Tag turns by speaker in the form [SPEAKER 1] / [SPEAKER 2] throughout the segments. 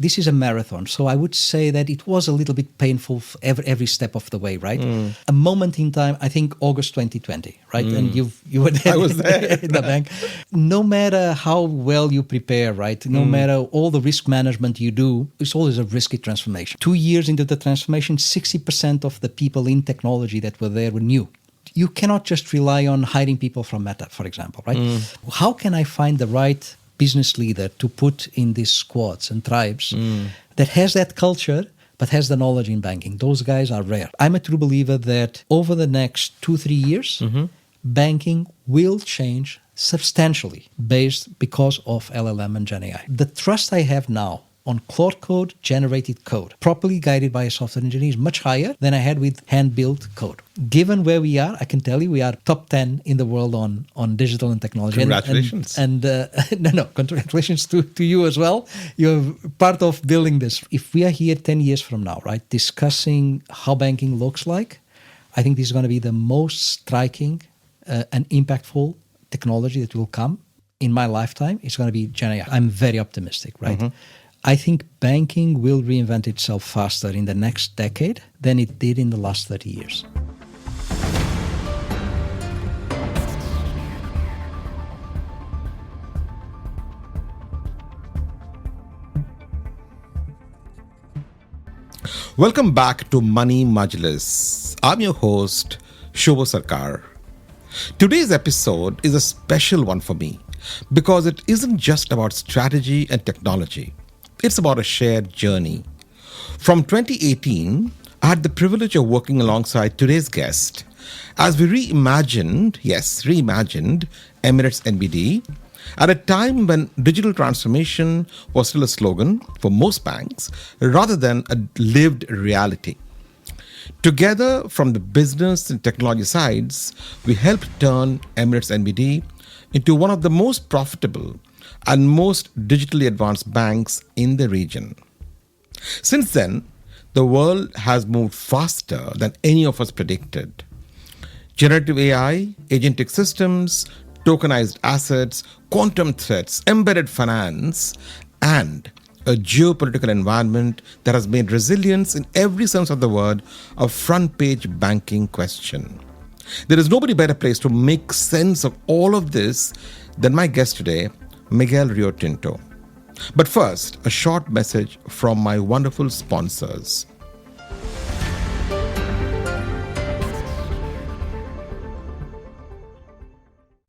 [SPEAKER 1] This is a marathon, so I would say that it was a little bit painful every step of the way, right? A moment in time, I think August 2020, right? And you were there,
[SPEAKER 2] I was there.
[SPEAKER 1] in the bank. No matter how well you prepare, right? No matter all the risk management you do, it's always a risky transformation. 2 years into the transformation, 60% of the people in technology that were there were new. You cannot just rely on hiring people from Meta, for example, right? How can I find the right business leader to put in these squads and tribes that has that culture but has the knowledge in banking? Those guys are rare. I'm a true believer that over the next 2-3 years, banking will change substantially because of LLM and GenAI. The trust I have now on Claude Code generated code, properly guided by a software engineer, is much higher than I had with hand-built code. Given where we are, I can tell you we are top 10 in the world on digital and technology.
[SPEAKER 2] Congratulations.
[SPEAKER 1] Congratulations to you as well. You're part of building this. If we are here 10 years from now, right, discussing how banking looks like, I think this is going to be the most striking and impactful technology that will come in my lifetime. It's going to be GenAI. I'm very optimistic, right? I think banking will reinvent itself faster in the next decade than it did in the last 30 years.
[SPEAKER 2] Welcome back to Money Majlis. I'm your host, Suvo Sarkar. Today's episode is a special one for me because it isn't just about strategy and technology. It's about a shared journey. From 2018, I had the privilege of working alongside today's guest as we reimagined Emirates NBD at a time when digital transformation was still a slogan for most banks rather than a lived reality. Together, from the business and technology sides, we helped turn Emirates NBD into one of the most profitable and most digitally advanced banks in the region. Since then, the world has moved faster than any of us predicted. Generative AI, agentic systems, tokenized assets, quantum threats, embedded finance, and a geopolitical environment that has made resilience in every sense of the word a front-page banking question. There is nobody better placed to make sense of all of this than my guest today, Miguel Rio Tinto. But first, a short message from my wonderful sponsors.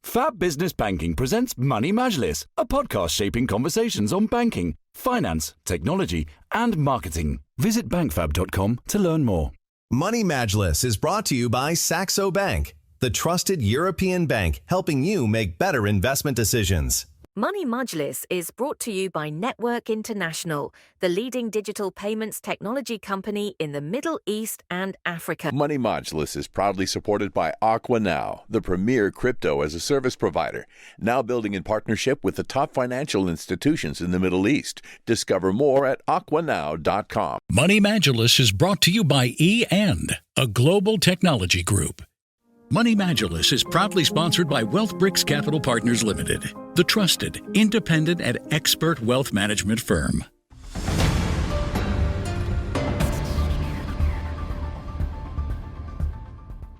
[SPEAKER 3] Fab Business Banking presents Money Majlis, a podcast shaping conversations on banking, finance, technology, and marketing. Visit bankfab.com to learn more.
[SPEAKER 4] Money Majlis is brought to you by Saxo Bank, the trusted European bank helping you make better investment decisions.
[SPEAKER 5] Money Majlis is brought to you by Network International, the leading digital payments technology company in the Middle East and Africa.
[SPEAKER 6] Money Majlis is proudly supported by AquaNow, the premier crypto-as-a-service provider, now building in partnership with the top financial institutions in the Middle East. Discover more at aquanow.com.
[SPEAKER 7] Money Majlis is brought to you by E&, a global technology group. Money Majlis is proudly sponsored by WealthBricks Capital Partners Limited, the trusted, independent, and expert wealth management firm.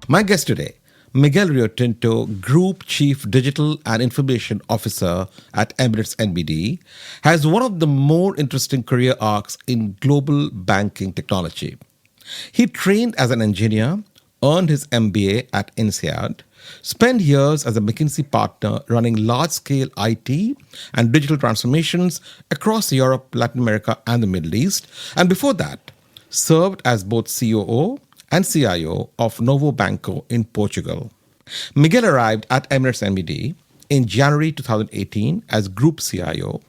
[SPEAKER 2] My guest today, Miguel Rio Tinto, Group Chief Digital and Information Officer at Emirates NBD, has one of the more interesting career arcs in global banking technology. He trained as an engineer, earned his MBA at INSEAD, spent years as a McKinsey partner running large-scale IT and digital transformations across Europe, Latin America, and the Middle East, and before that, served as both COO and CIO of Novo Banco in Portugal. Miguel arrived at Emirates NBD in January 2018 as Group CIO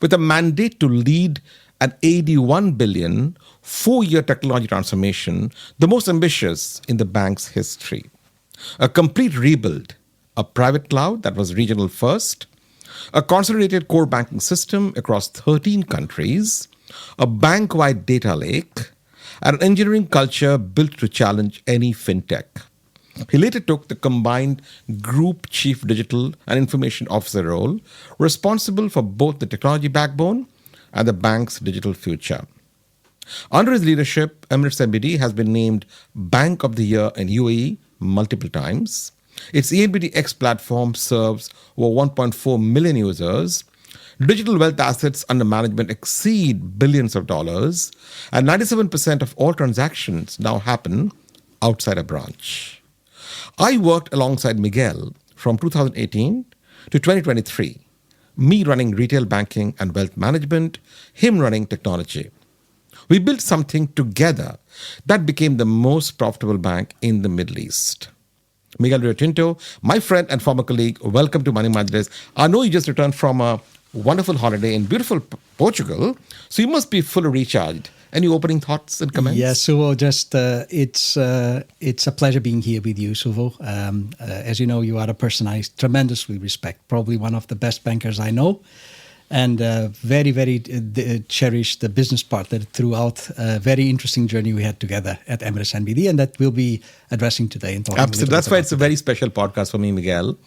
[SPEAKER 2] with a mandate to lead an 81 billion, 4-year technology transformation, the most ambitious in the bank's history. A complete rebuild, a private cloud that was regional first, a consolidated core banking system across 13 countries, a bank-wide data lake, and an engineering culture built to challenge any fintech. He later took the combined Group Chief Digital and Information Officer role, responsible for both the technology backbone and the bank's digital future. Under his leadership, Emirates NBD has been named Bank of the Year in UAE multiple times. Its ENBD-X platform serves over 1.4 million users. Digital wealth assets under management exceed billions of dollars, and 97% of all transactions now happen outside a branch. I worked alongside Miguel from 2018 to 2023, me running retail banking and wealth management, him running technology. We built something together that became the most profitable bank in the Middle East. Miguel Rio Tinto, my friend and former colleague, welcome to Money Majlis. I know you just returned from a wonderful holiday in beautiful Portugal, so you must be fully recharged. Any opening thoughts and comments?
[SPEAKER 1] Yes, Suvo, it's a pleasure being here with you, Suvo. As you know, you are a person I tremendously respect, probably one of the best bankers I know, and very, very cherish the business partner throughout a very interesting journey we had together at Emirates NBD, and that we'll be addressing today. And talking
[SPEAKER 2] Absolutely. That's why it's a very special podcast for me, Miguel.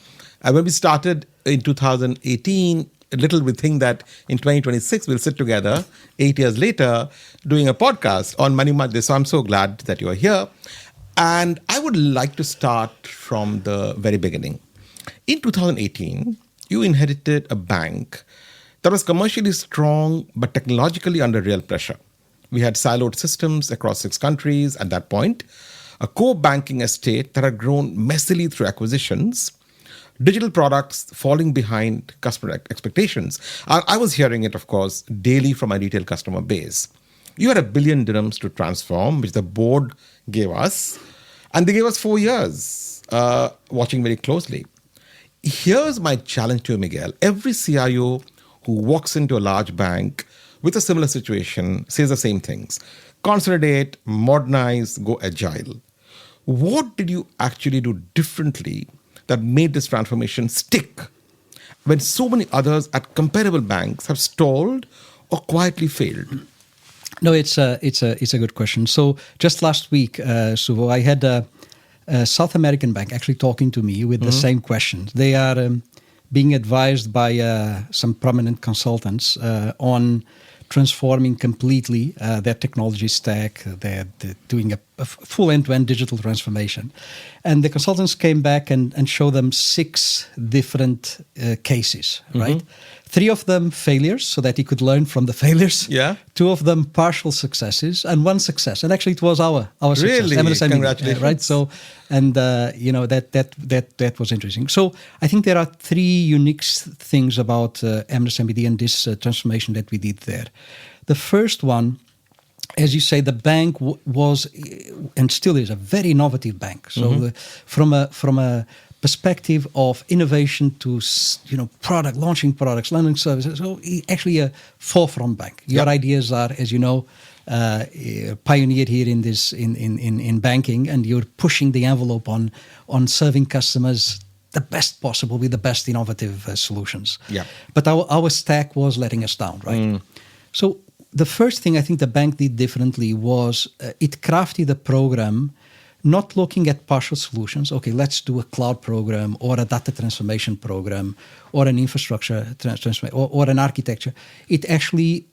[SPEAKER 2] When we started in 2018, little we think that in 2026 we'll sit together 8 years later doing a podcast on Money Majlis. So I'm so glad that you're here. And I would like to start from the very beginning. In 2018, you inherited a bank that was commercially strong but technologically under real pressure. We had siloed systems across 6 countries at that point, a core banking estate that had grown messily through acquisitions, digital products falling behind customer expectations. I was hearing it, of course, daily from my retail customer base. You had $1 billion dirhams to transform, which the board gave us, and they gave us 4 years, watching very closely. Here's my challenge to you, Miguel. Every CIO who walks into a large bank with a similar situation says the same things. Consolidate, modernize, go agile. What did you actually do differently that made this transformation stick when so many others at comparable banks have stalled or quietly failed?
[SPEAKER 1] No, it's a good question. So just last week, Suvo, I had a South American bank actually talking to me with the same questions. They are being advised by some prominent consultants on transforming completely their technology stack. They're doing a full end-to-end digital transformation. And the consultants came back and showed them 6 different cases, right? 3 of them failures, so that he could learn from the failures.
[SPEAKER 2] Yeah.
[SPEAKER 1] 2 of them partial successes, and 1 success. And actually, it was our success.
[SPEAKER 2] Really?
[SPEAKER 1] Emirates NBD,
[SPEAKER 2] Congratulations.
[SPEAKER 1] right? So, and that was interesting. So, I think there are 3 unique things about Emirates NBD and this transformation that we did there. The first one, as you say, the bank was and still is a very innovative bank. So, from a perspective of innovation to product, launching products, lending services, so actually a forefront bank. Your ideas are, as you know, pioneered here in this in banking, and you're pushing the envelope on serving customers the best possible with the best innovative solutions.
[SPEAKER 2] Yeah.
[SPEAKER 1] But our stack was letting us down, right? So the first thing I think the bank did differently was it crafted a program not looking at partial solutions. Okay, let's do a cloud program or a data transformation program or an infrastructure transformation or an architecture. It actually,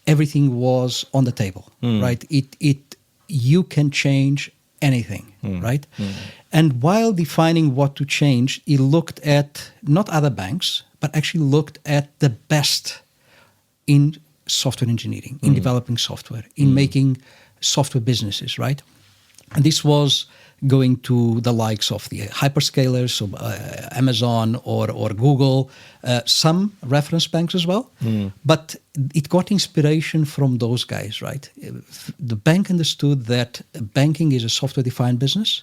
[SPEAKER 1] everything was on the table, right? You can change anything, right? And while defining what to change, he looked at not other banks, but actually looked at the best in software engineering, in developing software, in making software businesses, right? And this was going to the likes of the hyperscalers, so Amazon or Google, some reference banks as well. But it got inspiration from those guys, right? The bank understood that banking is a software-defined business.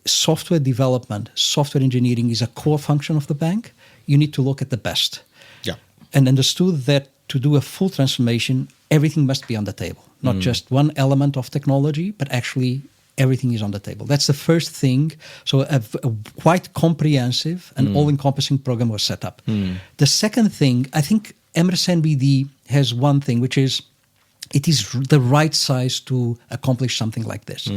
[SPEAKER 1] Software development, software engineering is a core function of the bank. You need to look at the best.
[SPEAKER 2] Yeah.
[SPEAKER 1] And understood that to do a full transformation, everything must be on the table. Not just one element of technology, but actually everything is on the table. That's the first thing. So a quite comprehensive and all-encompassing program was set up. The second thing, I think Emirates NBD has one thing, which is it is the right size to accomplish something like this.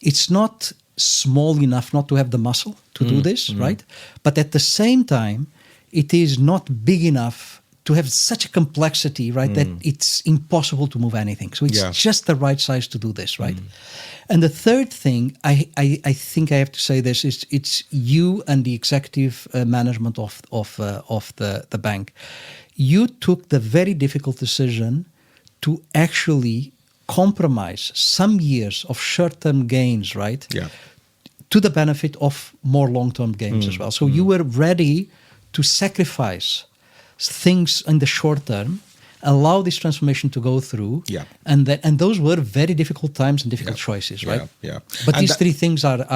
[SPEAKER 1] It's not small enough not to have the muscle to do this, right? But at the same time, it is not big enough to have such a complexity, right, that it's impossible to move anything. So it's just the right size to do this, right? And the third thing, I think I have to say this, is it's you and the executive management of the bank. You took the very difficult decision to actually compromise some years of short-term gains, right?
[SPEAKER 2] Yeah.
[SPEAKER 1] To the benefit of more long-term gains as well. So you were ready to sacrifice things in the short term, allow this transformation to go through, and those were very difficult times and difficult choices, right? But and these three things are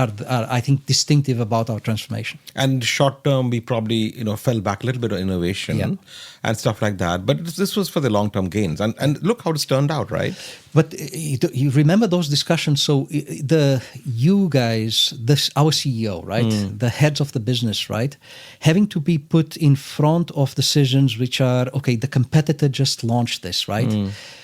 [SPEAKER 1] I think distinctive about our transformation.
[SPEAKER 2] And short term, we probably fell back a little bit on innovation and stuff like that. But this was for the long term gains, and look how it's turned out, right?
[SPEAKER 1] But you remember those discussions? So you guys, our CEO, right, the heads of the business, right, having to be put in front of decisions which are, okay, the competitor just launched this, right?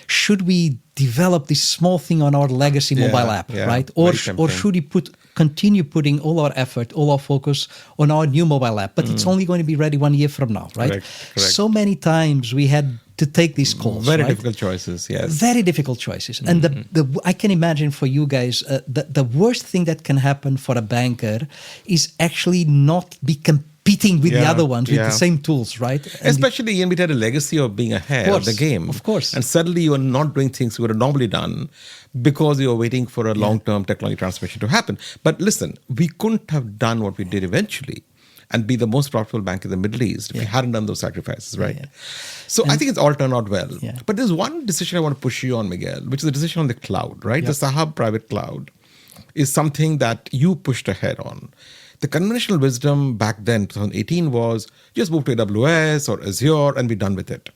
[SPEAKER 1] Should we develop this small thing on our legacy mobile app, right? Or should we continue putting all our effort, all our focus on our new mobile app? But it's only going to be ready 1 year from now, right?
[SPEAKER 2] Correct.
[SPEAKER 1] So many times we had to take these calls.
[SPEAKER 2] Very difficult choices, yes.
[SPEAKER 1] Very difficult choices. And I can imagine for you guys, the worst thing that can happen for a banker is actually not be competing with the other ones with the same tools, right?
[SPEAKER 2] Especially we had a legacy of being ahead of the game.
[SPEAKER 1] Of course.
[SPEAKER 2] And suddenly you are not doing things you would have normally done because you are waiting for a long-term technology transformation to happen. But listen, we couldn't have done what we did eventually and be the most profitable bank in the Middle East if we hadn't done those sacrifices, right? So I think it's all turned out well. But there's one decision I want to push you on, Miguel, which is the decision on the cloud, right? The Sahab private cloud is something that you pushed ahead on. The conventional wisdom back then, 2018, was just move to AWS or Azure and be done with it.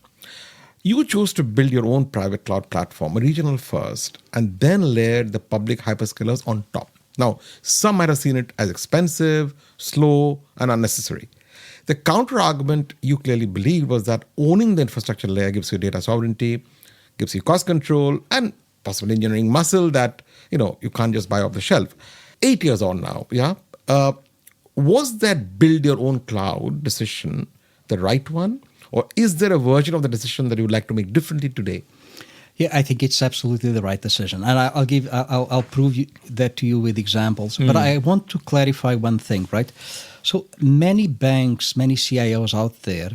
[SPEAKER 2] You chose to build your own private cloud platform, a regional first, and then layered the public hyperscalers on top. Now, some might have seen it as expensive, slow, and unnecessary. The counter-argument you clearly believed was that owning the infrastructure layer gives you data sovereignty, gives you cost control, and possibly engineering muscle that, you can't just buy off the shelf. 8 years on now, was that build your own cloud decision the right one? Or is there a version of the decision that you would like to make differently today?
[SPEAKER 1] Yeah, I think it's absolutely the right decision. And I'll prove that to you with examples. But I want to clarify one thing, right? So many banks, many CIOs out there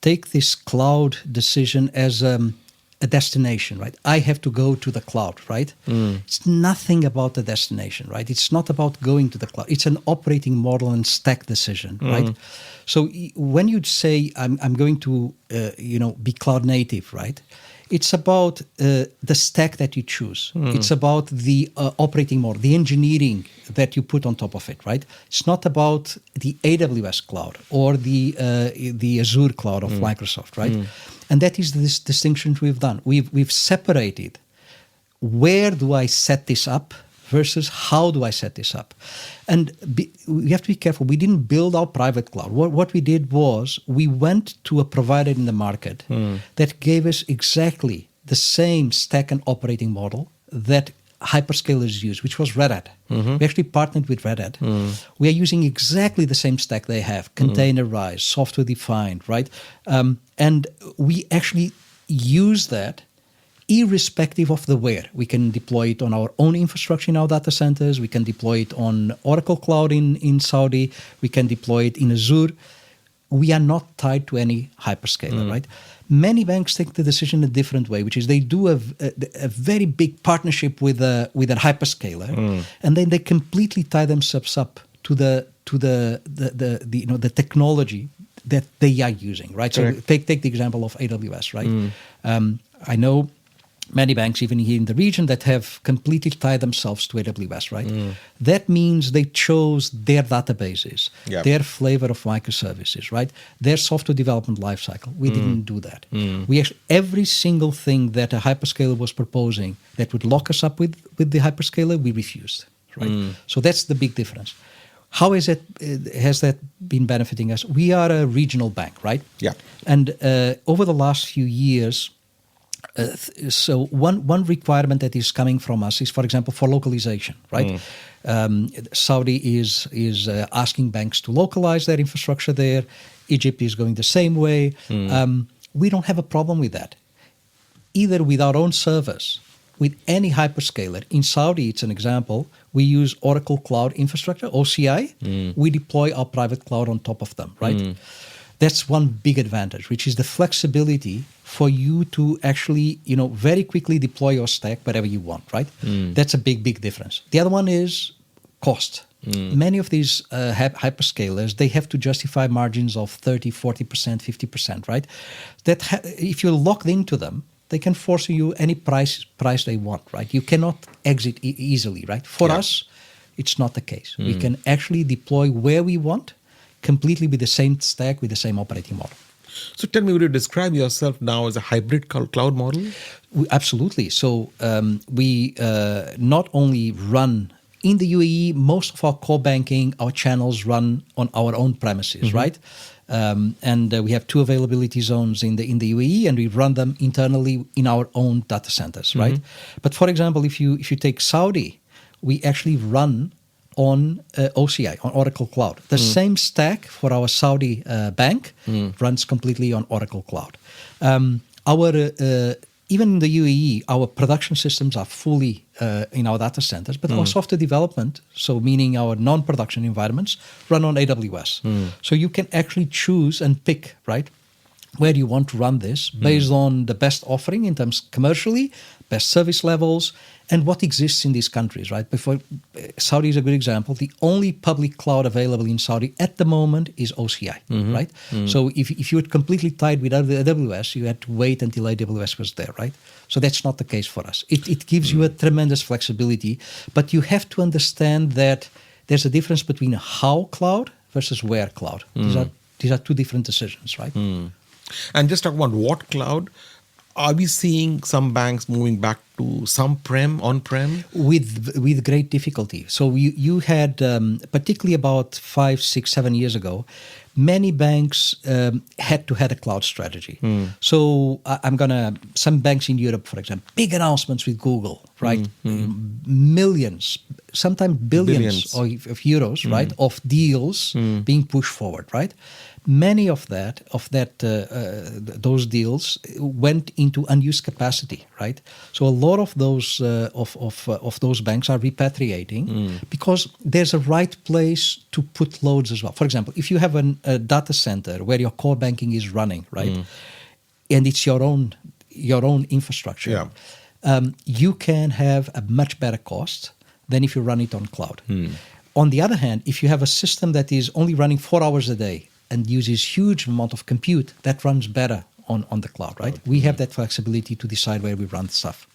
[SPEAKER 1] take this cloud decision as a destination, right? I have to go to the cloud, right? It's nothing about the destination, right? It's not about going to the cloud. It's an operating model and stack decision, right? So when you say I'm going to, be cloud native, right? It's about the stack that you choose. It's about the operating model, the engineering that you put on top of it, right? It's not about the AWS cloud or the Azure cloud of Microsoft, right? And that is this distinction we've done. We've separated where do I set this up versus how do I set this up. And we have to be careful. We didn't build our private cloud. What we did was we went to a provider in the market that gave us exactly the same stack and operating model that hyperscalers use, which was Red Hat. We actually partnered with Red Hat. We are using exactly the same stack they have, containerized, software-defined, right? And we actually use that irrespective of the where. We can deploy it on our own infrastructure in our data centers. We can deploy it on Oracle Cloud in Saudi. We can deploy it in Azure. We are not tied to any hyperscaler, right? Many banks take the decision a different way, which is they do a very big partnership with a hyperscaler, and then they completely tie themselves up to the technology that they are using, right? Correct. So take the example of AWS, right? I know many banks, even here in the region, that have completely tied themselves to AWS, right? That means they chose their databases, their flavor of microservices, right? Their software development lifecycle. We didn't do that. We actually, every single thing that a hyperscaler was proposing that would lock us up with the hyperscaler, we refused, right? So that's the big difference. How has that been benefiting us? We are a regional bank, right? Yeah. And over the last few years, so one requirement that is coming from us is, for example, for localization, right? Saudi is asking banks to localize their infrastructure there. Egypt is going the same way. We don't have a problem with that. Either with our own servers, with any hyperscaler. In Saudi, it's an example. We use Oracle Cloud Infrastructure, OCI. We deploy our private cloud on top of them, right? That's one big advantage, which is the flexibility for you to actually, very quickly deploy your stack wherever you want, right? That's a big, big difference. The other one is cost. Many of these hyperscalers, they have to justify margins of 30, 40%, 50%, right? If you're locked into them, they can force you any price they want, right? You cannot exit easily, right? For us, it's not the case. We can actually deploy where we want, completely with the same stack, with the same operating model.
[SPEAKER 2] So tell me, would you describe yourself now as a hybrid cloud model?
[SPEAKER 1] Absolutely. So we not only run in the UAE, most of our core banking, our channels run on our own premises, right? And we have 2 availability zones in the UAE, and we run them internally in our own data centers, right? But for example, if you take Saudi, we actually run on OCI, on Oracle Cloud. The same stack for our Saudi bank runs completely on Oracle Cloud. Even in the UAE, our production systems are fully in our data centers, but our software development, so meaning our non-production environments, run on AWS. So you can actually choose and pick, right, where you want to run this based on the best offering in terms commercially, best service levels, and what exists in these countries, right? Saudi is a good example. The only public cloud available in Saudi at the moment is OCI, right? So if you were completely tied with AWS, you had to wait until AWS was there, right? So that's not the case for us. It gives you a tremendous flexibility, but you have to understand that there's a difference between how cloud versus where cloud. These are 2 different decisions, right?
[SPEAKER 2] And just talk about what cloud. Are we seeing some banks moving back to some on-prem?
[SPEAKER 1] With great difficulty. So you had, particularly about 5, 6, 7 years ago, many banks had to have a cloud strategy. So some banks in Europe, for example, big announcements with Google, right? Millions, sometimes billions of euros, right, of deals being pushed forward, right? Many of those deals went into unused capacity, right? So a lot of those of those banks are repatriating because there's a right place to put loads as well. For example, if you have a data center where your core banking is running, right, and it's your own infrastructure, you can have a much better cost than if you run it on cloud. On the other hand, if you have a system that is only running 4 hours a day and uses huge amount of compute, that runs better on the cloud, right? We have that flexibility to decide where we run stuff.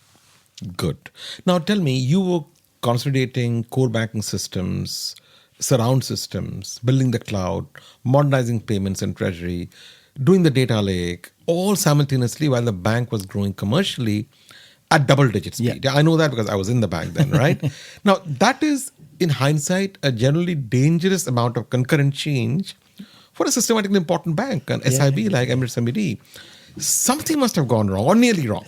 [SPEAKER 2] Good. Now tell me, you were consolidating core banking systems, surround systems, building the cloud, modernizing payments and treasury, doing the data lake, all simultaneously while the bank was growing commercially at double-digit speed. Yeah. I know that because I was in the bank then, right? Now, that is, in hindsight, a generally dangerous amount of concurrent change for a systematically important bank, an SIB like Emirates NBD. Something must have gone wrong or nearly wrong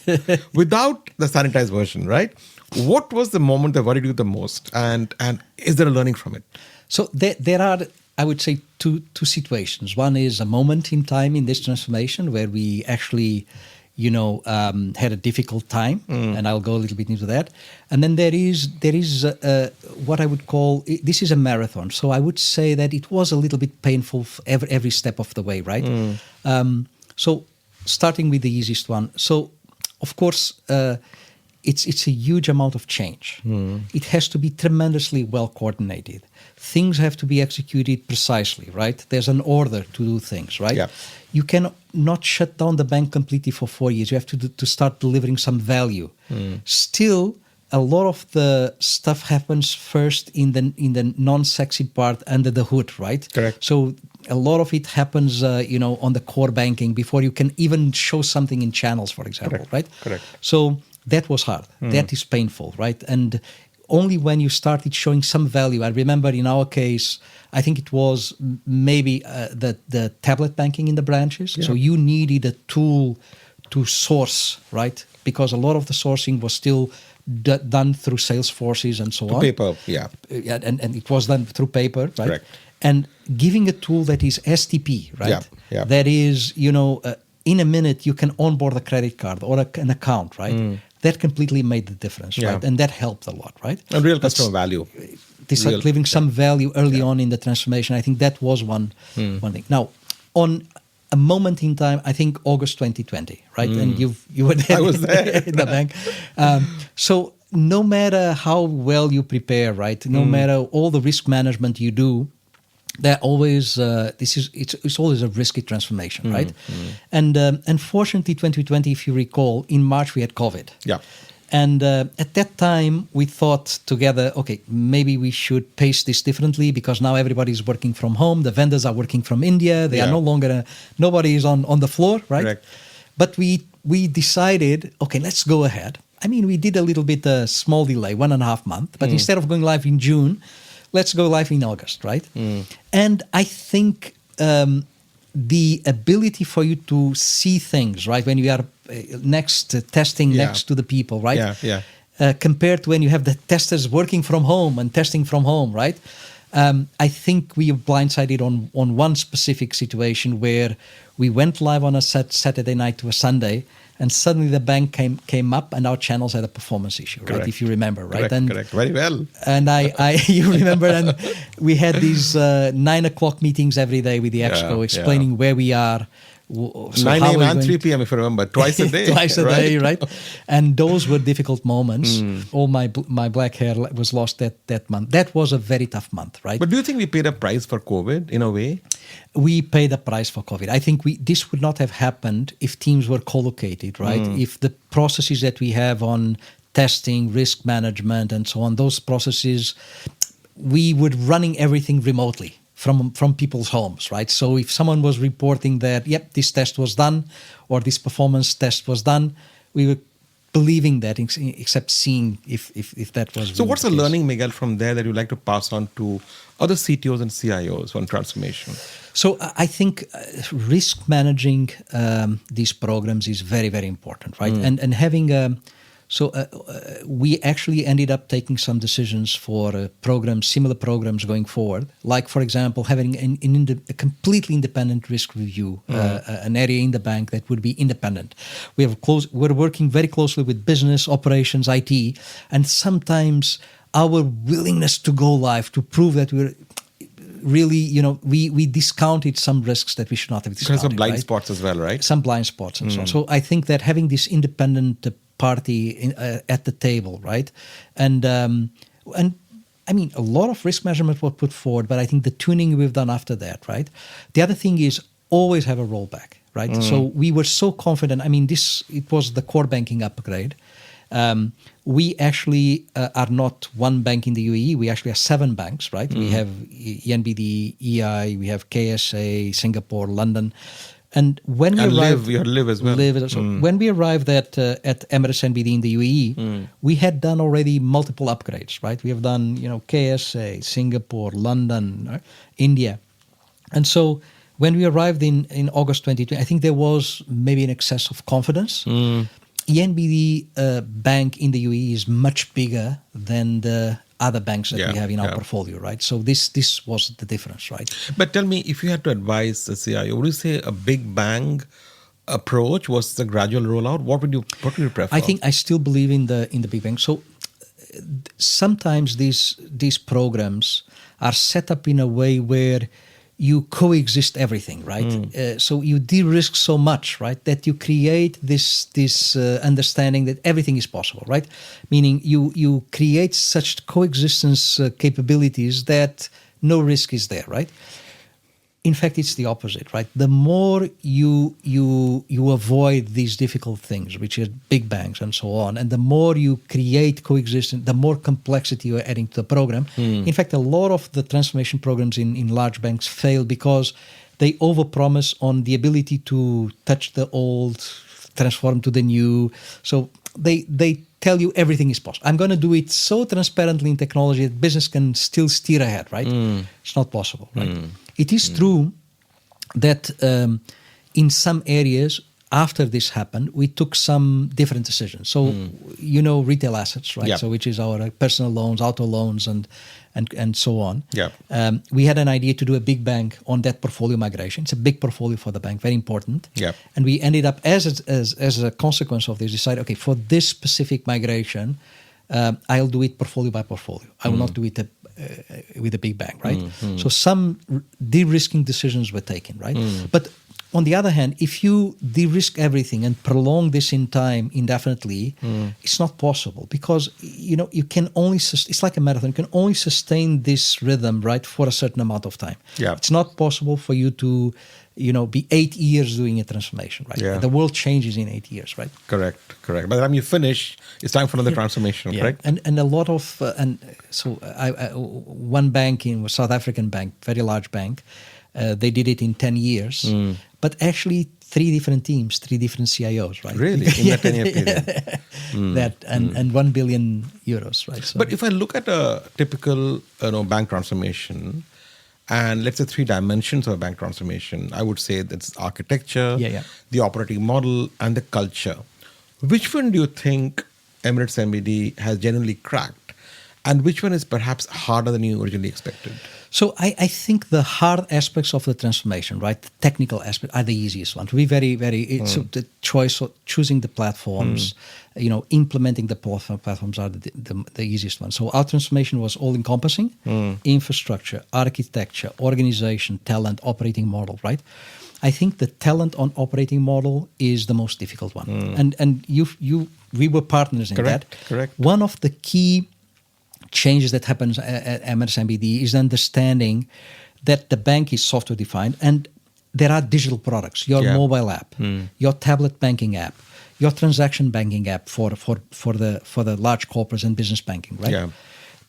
[SPEAKER 2] without the sanitized version, right? What was the moment that worried you the most? And is there a learning from it?
[SPEAKER 1] So there are, I would say, two situations. One is a moment in time in this transformation where we actually, had a difficult time, and I'll go a little bit into that. And then there is what I would call, this is a marathon. So I would say that it was a little bit painful every step of the way, right? So starting with the easiest one. So, of course, it's a huge amount of change. It has to be tremendously well coordinated. Things have to be executed precisely, right? There's an order to do things, right? Yeah. You cannot not shut down the bank completely for 4 years. You have to start delivering some value. Still, a lot of the stuff happens first in the non-sexy part under the hood, right?
[SPEAKER 2] Correct.
[SPEAKER 1] So a lot of it happens, on the core banking before you can even show something in channels, for example,
[SPEAKER 2] Correct.
[SPEAKER 1] right?
[SPEAKER 2] Correct.
[SPEAKER 1] So that was hard. That is painful, right? And only when you started showing some value. I remember in our case, I think it was maybe the tablet banking in the branches. Yeah. So you needed a tool to source, right? Because a lot of the sourcing was still done through Salesforces and so on.
[SPEAKER 2] Paper, yeah.
[SPEAKER 1] And it was done through paper, right?
[SPEAKER 2] Correct.
[SPEAKER 1] And giving a tool that is STP, right?
[SPEAKER 2] Yeah.
[SPEAKER 1] That is, in a minute you can onboard a credit card or an account, right? That completely made the difference, right? And that helped a lot, right?
[SPEAKER 2] And real customer value.
[SPEAKER 1] This leaving some value early on in the transformation. I think that was one thing. Now, on a moment in time, I think August 2020, right? And you were there.
[SPEAKER 2] I was there
[SPEAKER 1] in the bank. So no matter how well you prepare, right? No matter all the risk management you do, there always it's always a risky transformation, right? And unfortunately, 2020, if you recall, in March we had COVID.
[SPEAKER 2] Yeah.
[SPEAKER 1] And at that time, we thought together, okay, maybe we should pace this differently because now everybody's working from home. The vendors are working from India. They are no longer, nobody is on the floor, right?
[SPEAKER 2] Correct.
[SPEAKER 1] But we decided, okay, let's go ahead. I mean, we did a little bit small delay, 1.5 months. But instead of going live in June, let's go live in August, right? And I think the ability for you to see things, right, when you are testing next to the people, right? Compared to when you have the testers working from home and testing from home, right? I think we were blindsided on one specific situation where we went live on a Saturday night to a Sunday, and suddenly the bank came up and our channels had a performance issue, right?
[SPEAKER 2] Correct.
[SPEAKER 1] If you remember, right?
[SPEAKER 2] Correct. Very well.
[SPEAKER 1] And you remember, and we had these 9 o'clock meetings every day with the Exco explaining where we are. So
[SPEAKER 2] 9 a.m. and 3 p.m. if you remember, twice a day.
[SPEAKER 1] Twice a day, right? And those were difficult moments. All my black hair was lost that month. That was a very tough month, right?
[SPEAKER 2] But do you think we paid a price for COVID in a way?
[SPEAKER 1] We paid a price for COVID. I think this would not have happened if teams were co-located, right? If the processes that we have on testing, risk management, and so on, those processes, we were running everything remotely from people's homes, right? So if someone was reporting that, yep, this test was done or this performance test was done, we were believing that, except seeing if that was.
[SPEAKER 2] So what's the learning, Miguel, from there that you'd like to pass on to other CTOs and CIOs on transformation?
[SPEAKER 1] So I think risk managing these programs is very, very important, right? And having we actually ended up taking some decisions for similar programs going forward. Like, for example, having a completely independent risk review, an area in the bank that would be independent. We're working very closely with business, operations, IT, and sometimes our willingness to go live to prove that we're really, we discounted some risks that we should not have discounted.
[SPEAKER 2] Because of blind
[SPEAKER 1] right?
[SPEAKER 2] spots as well, right?
[SPEAKER 1] Some blind spots and so on. So I think that having this independent party at the table, right? And I mean, a lot of risk measurement was put forward, but I think the tuning we've done after that, right? The other thing is always have a rollback, right? So we were so confident. I mean, it was the core banking upgrade. We actually are not one bank in the UAE. We actually are 7 banks, right? We have NBD, EI, we have KSA, Singapore, London. And when we arrived,
[SPEAKER 2] Live as well.
[SPEAKER 1] So when we arrived at Emirates NBD in the UAE, we had done already multiple upgrades, right? We have done, KSA, Singapore, London, India. And so when we arrived in August 2020, I think there was maybe an excess of confidence. ENBD bank in the UAE is much bigger than the other banks that we have in our portfolio, right? So this was the difference, right?
[SPEAKER 2] But tell me, if you had to advise the CIO, would you say a big bang approach was the gradual rollout? What would you prefer?
[SPEAKER 1] I think I still believe in the big bang. So sometimes these programs are set up in a way where you coexist everything, right? So you de-risk so much, right, that you create this understanding that everything is possible, right? Meaning you create such coexistence capabilities that no risk is there, right? In fact, it's the opposite, right? The more you avoid these difficult things, which are big bangs and so on, and the more you create coexistence, the more complexity you're adding to the program. In fact, a lot of the transformation programs in large banks fail because they overpromise on the ability to touch the old, transform to the new. So they tell you everything is possible. I'm going to do it so transparently in technology that business can still steer ahead, right? It's not possible, right? It is true that in some areas, after this happened, we took some different decisions. So, retail assets, right?
[SPEAKER 2] Yeah.
[SPEAKER 1] So, which is our personal loans, auto loans, and so on.
[SPEAKER 2] Yeah.
[SPEAKER 1] We had an idea to do a big bang on that portfolio migration. It's a big portfolio for the bank, very important.
[SPEAKER 2] Yeah.
[SPEAKER 1] And we ended up, as a consequence of this, decide, okay, for this specific migration, I'll do it portfolio by portfolio. I will not do it with a big bang, right? So some de-risking decisions were taken, right? But on the other hand, if you de-risk everything and prolong this in time indefinitely, it's not possible because, you can only, it's like a marathon, you can only sustain this rhythm, right, for a certain amount of time.
[SPEAKER 2] Yeah.
[SPEAKER 1] It's not possible for you to, be 8 years doing a transformation, right?
[SPEAKER 2] Yeah.
[SPEAKER 1] The world changes in 8 years, right?
[SPEAKER 2] Correct. By the time you finish, it's time for another transformation, correct?
[SPEAKER 1] And a lot of, one bank in South African bank, very large bank, they did it in 10 years, but actually 3 different teams, 3 different CIOs, right?
[SPEAKER 2] Really? In that 10-year period?
[SPEAKER 1] And 1 billion euros, right? So,
[SPEAKER 2] But if I look at a typical bank transformation, and let's say 3 dimensions of a bank transformation, I would say that's architecture, the operating model, and the culture. Which one do you think Emirates NBD has genuinely cracked? And which one is perhaps harder than you originally expected?
[SPEAKER 1] So I think the hard aspects of the transformation, right, the technical aspect, are the easiest ones. To be very, so the choice of choosing the platforms, implementing the platforms are the easiest ones. So our transformation was all-encompassing, infrastructure, architecture, organization, talent, operating model, right? I think the talent on operating model is the most difficult one. And we were partners in that.
[SPEAKER 2] Correct.
[SPEAKER 1] One of the key changes that happens at Emirates NBD is the understanding that the bank is software defined and there are digital products, your mobile app, your tablet banking app, your transaction banking app for the large corporates and business banking, right?
[SPEAKER 2] Yeah.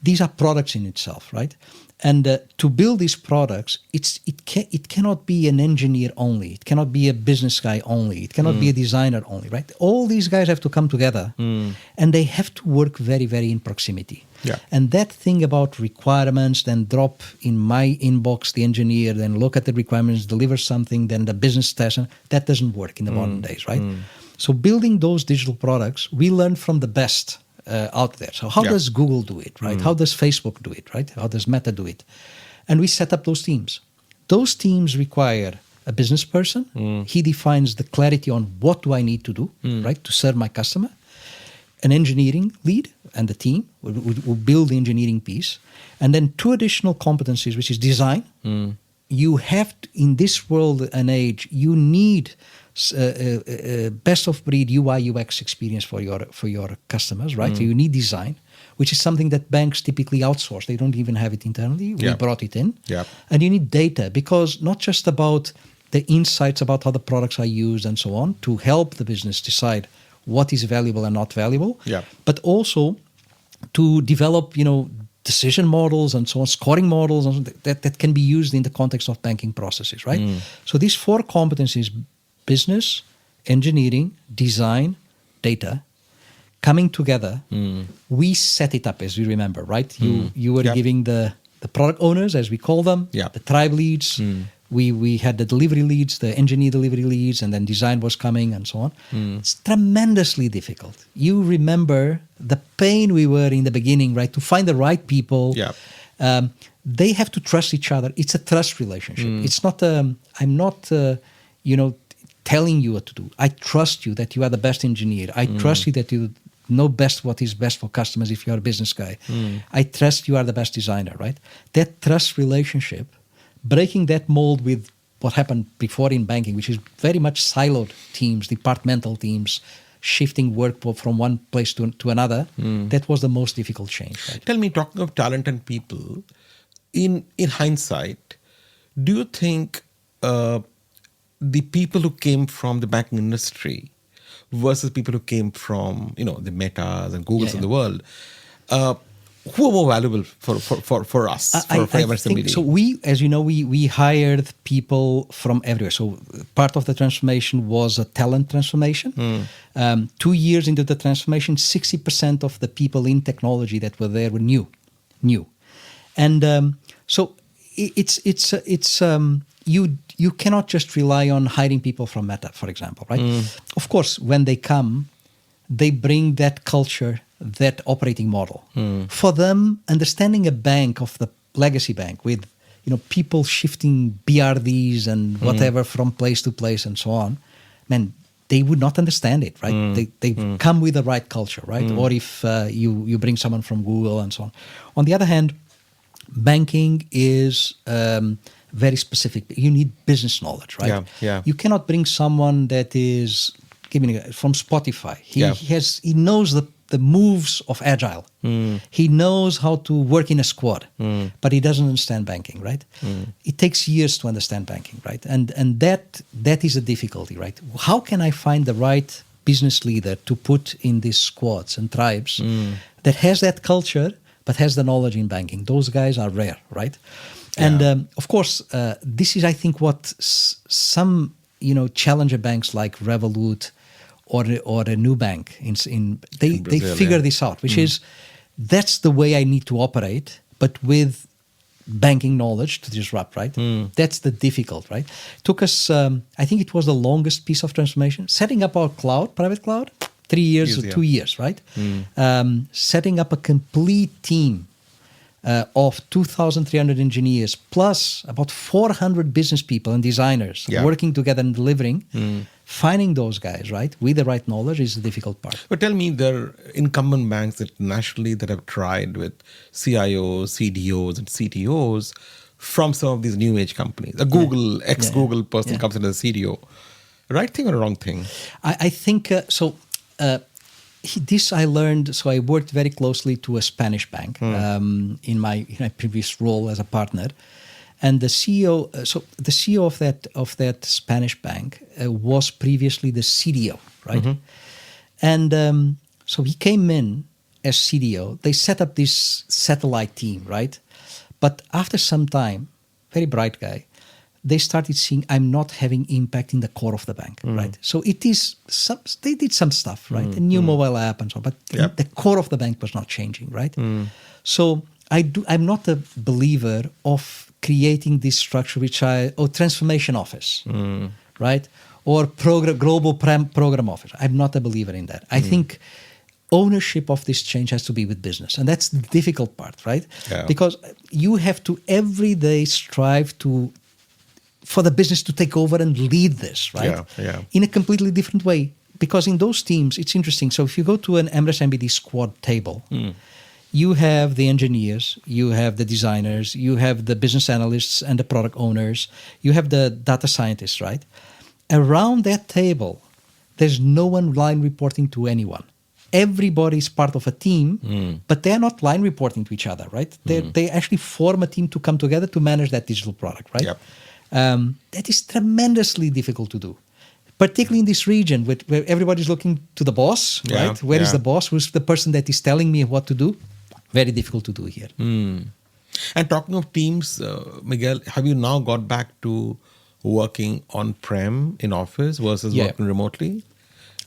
[SPEAKER 1] These are products in itself, right? And to build these products, it cannot be an engineer only. It cannot be a business guy only. It cannot be a designer only, right? All these guys have to come together and they have to work very, very in proximity.
[SPEAKER 2] Yeah.
[SPEAKER 1] And that thing about requirements, then drop in my inbox the engineer, then look at the requirements, deliver something, then the business test, that doesn't work in the modern days, right? So building those digital products, we learned from the best out there. So how does Google do it, right? How does Facebook do it, right? How does Meta do it? And we set up those teams. Those teams require a business person. He defines the clarity on what do I need to do, right, to serve my customer. An engineering lead and the team will build the engineering piece. And then 2 additional competencies, which is design. You have to, in this world and age, you need best of breed UI UX experience for your customers, right? So you need design, which is something that banks typically outsource. They don't even have it internally. We brought it in.
[SPEAKER 2] Yeah.
[SPEAKER 1] And you need data, because not just about the insights about how the products are used and so on to help the business decide what is valuable and not valuable, but also to develop, decision models and so on, scoring models and that can be used in the context of banking processes, right? So these 4 competencies: business, engineering, design, data, coming together. We set it up, as you remember, right? You were giving the product owners, as we call them, the tribe leads. We had the delivery leads, the engineer delivery leads, and then design was coming and so on. It's tremendously difficult. You remember the pain we were in the beginning, right? To find the right people. They have to trust each other. It's a trust relationship. It's not, I'm not, telling you what to do. I trust you that you are the best engineer. I trust you that you know best what is best for customers if you are a business guy. I trust you are the best designer, right? That trust relationship, breaking that mold with what happened before in banking, which is very much siloed teams, departmental teams, shifting work from one place to another, that was the most difficult change. Right?
[SPEAKER 2] Tell me, talking of talent and people, in hindsight, do you think the people who came from the banking industry versus people who came from, the Metas and Googles of the world, who are more valuable for us, for Emirates NBD?
[SPEAKER 1] So we, as you know, we hired people from everywhere. So part of the transformation was a talent transformation. 2 years into the transformation, 60% of the people in technology that were there were new. And so it's you cannot just rely on hiring people from Meta, for example, right? Of course, when they come, they bring that culture, that operating model. For them, understanding a bank of the legacy bank with people shifting BRDs and whatever from place to place and so on, man, they would not understand it, right? They come with the right culture, right? Or if you bring someone from Google and so on. On the other hand, banking is very specific. You need business knowledge, right?
[SPEAKER 2] Yeah.
[SPEAKER 1] You cannot bring someone that is from Spotify. He knows the moves of Agile. He knows how to work in a squad, but he doesn't understand banking, right? It takes years to understand banking, right? And that is a difficulty, right? How can I find the right business leader to put in these squads and tribes that has that culture but has the knowledge in banking? Those guys are rare, right? And of course, this is, I think, what some challenger banks like Revolut or a new bank they
[SPEAKER 2] Brazil,
[SPEAKER 1] figure this out, which is that's the way I need to operate, but with banking knowledge to disrupt, right? That's the difficult, right? Took us, I think it was the longest piece of transformation. Setting up our private cloud, 3 years or 2 years, right? Setting up a complete team of 2,300 engineers plus about 400 business people and designers working together and delivering. Finding those guys, right, with the right knowledge is the difficult part.
[SPEAKER 2] But tell me, there are incumbent banks internationally that have tried with CIOs, CDOs, and CTOs from some of these new age companies. A Google, ex-Google person comes in as a CDO. Right thing or wrong thing?
[SPEAKER 1] I think so. This I learned. So I worked very closely to a Spanish bank in my previous role as a partner, and the CEO. So the CEO of that Spanish bank was previously the CDO, right? And so he came in as CDO. They set up this satellite team, right? But after some time, very bright guy, they started seeing I'm not having impact in the core of the bank, right? So it is they did some stuff, right? A new mobile app and so on, but the core of the bank was not changing, right? So I'm not a believer of creating this structure transformation office, right? Or global program office. I'm not a believer in that. I think ownership of this change has to be with business, and that's the difficult part, right? Because you have to every day strive for the business to take over and lead this, right? In a completely different way. Because in those teams, it's interesting. So if you go to an Emirates NBD squad table, you have the engineers, you have the designers, you have the business analysts and the product owners, you have the data scientists, right? Around that table, there's no one line reporting to anyone. Everybody is part of a team, but they're not line reporting to each other, right? They actually form a team to come together to manage that digital product, right? That is tremendously difficult to do, particularly in this region where everybody's looking to the boss, right? Where is the boss? Who's the person that is telling me what to do? Very difficult to do here.
[SPEAKER 2] And talking of teams, Miguel, have you now got back to working on-prem in office versus working remotely?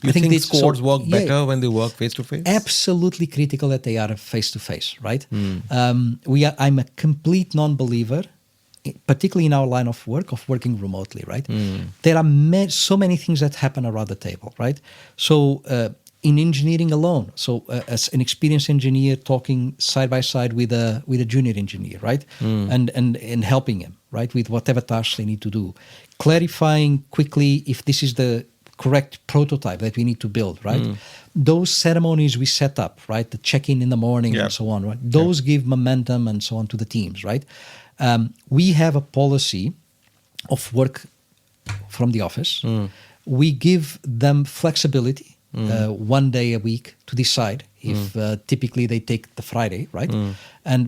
[SPEAKER 2] You think these squads work better when they work face-to-face?
[SPEAKER 1] Absolutely critical that they are face-to-face, right? I'm a complete non-believer, particularly in our line of work, of working remotely, right? There are so many things that happen around the table, right? So in engineering alone, so as an experienced engineer talking side by side with a junior engineer, right? And helping him, right, with whatever tasks they need to do. Clarifying quickly if this is the correct prototype that we need to build, right? Those ceremonies we set up, right? The check-in in the morning and so on, right? Those give momentum and so on to the teams, right? We have a policy of work from the office. We give them flexibility, 1 day a week to decide if typically they take the Friday, right?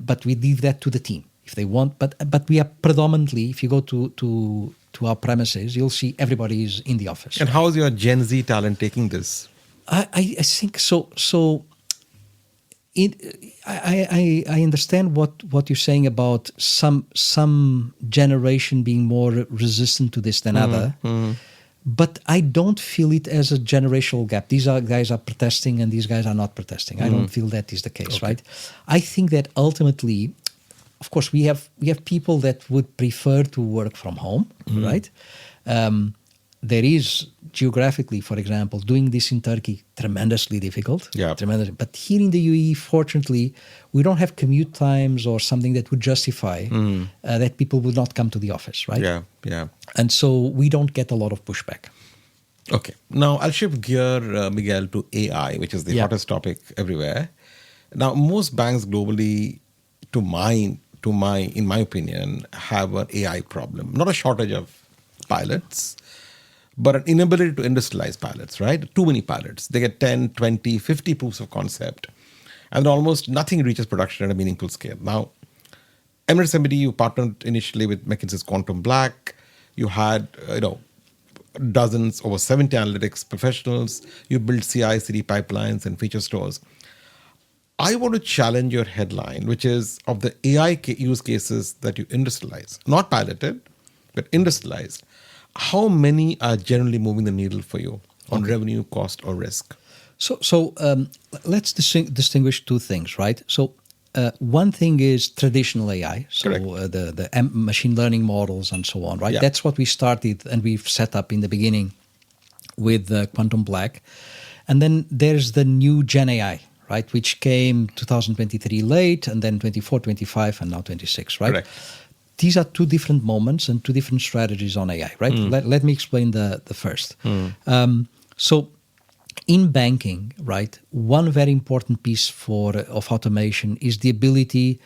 [SPEAKER 1] But we leave that to the team if they want. But we are predominantly, if you go to our premises, you'll see everybody is in the office.
[SPEAKER 2] And how is your Gen Z talent taking this?
[SPEAKER 1] I think so. I understand what you're saying about some generation being more resistant to this than other, but I don't feel it as a generational gap. These guys are protesting and these guys are not protesting. I don't feel that is the case, right? I think that ultimately of course, we have people that would prefer to work from home, right? There is geographically, for example, doing this in Turkey, tremendously difficult.
[SPEAKER 2] Yeah.
[SPEAKER 1] Tremendous. But here in the UAE, fortunately, we don't have commute times or something that would justify that people would not come to the office, right?
[SPEAKER 2] Yeah.
[SPEAKER 1] And so we don't get a lot of pushback.
[SPEAKER 2] Okay. Now I'll shift gear, Miguel, to AI, which is the hottest topic everywhere. Now, most banks globally, in my opinion, have an AI problem. Not a shortage of pilots, but an inability to industrialize pilots, right? Too many pilots. They get 10, 20, 50 proofs of concept, and almost nothing reaches production at a meaningful scale. Now, Emirates NBD, you partnered initially with McKinsey's Quantum Black. You had, dozens, over 70 analytics professionals. You built CI/CD pipelines and feature stores. I want to challenge your headline, which is of the AI use cases that you industrialize, not piloted, but industrialized. How many are generally moving the needle for you on revenue, cost, or risk?
[SPEAKER 1] So let's distinguish two things, right? So one thing is traditional AI, so the machine learning models and so on, right?
[SPEAKER 2] Yeah.
[SPEAKER 1] That's what we started and we've set up in the beginning with Quantum Black. And then there's the new Gen AI, right? Which came 2023 late, and then 24, 25, and now 26, right?
[SPEAKER 2] Correct.
[SPEAKER 1] These are two different moments and two different strategies on AI, right? Let me explain the first. So in banking, right, one very important piece of automation is the ability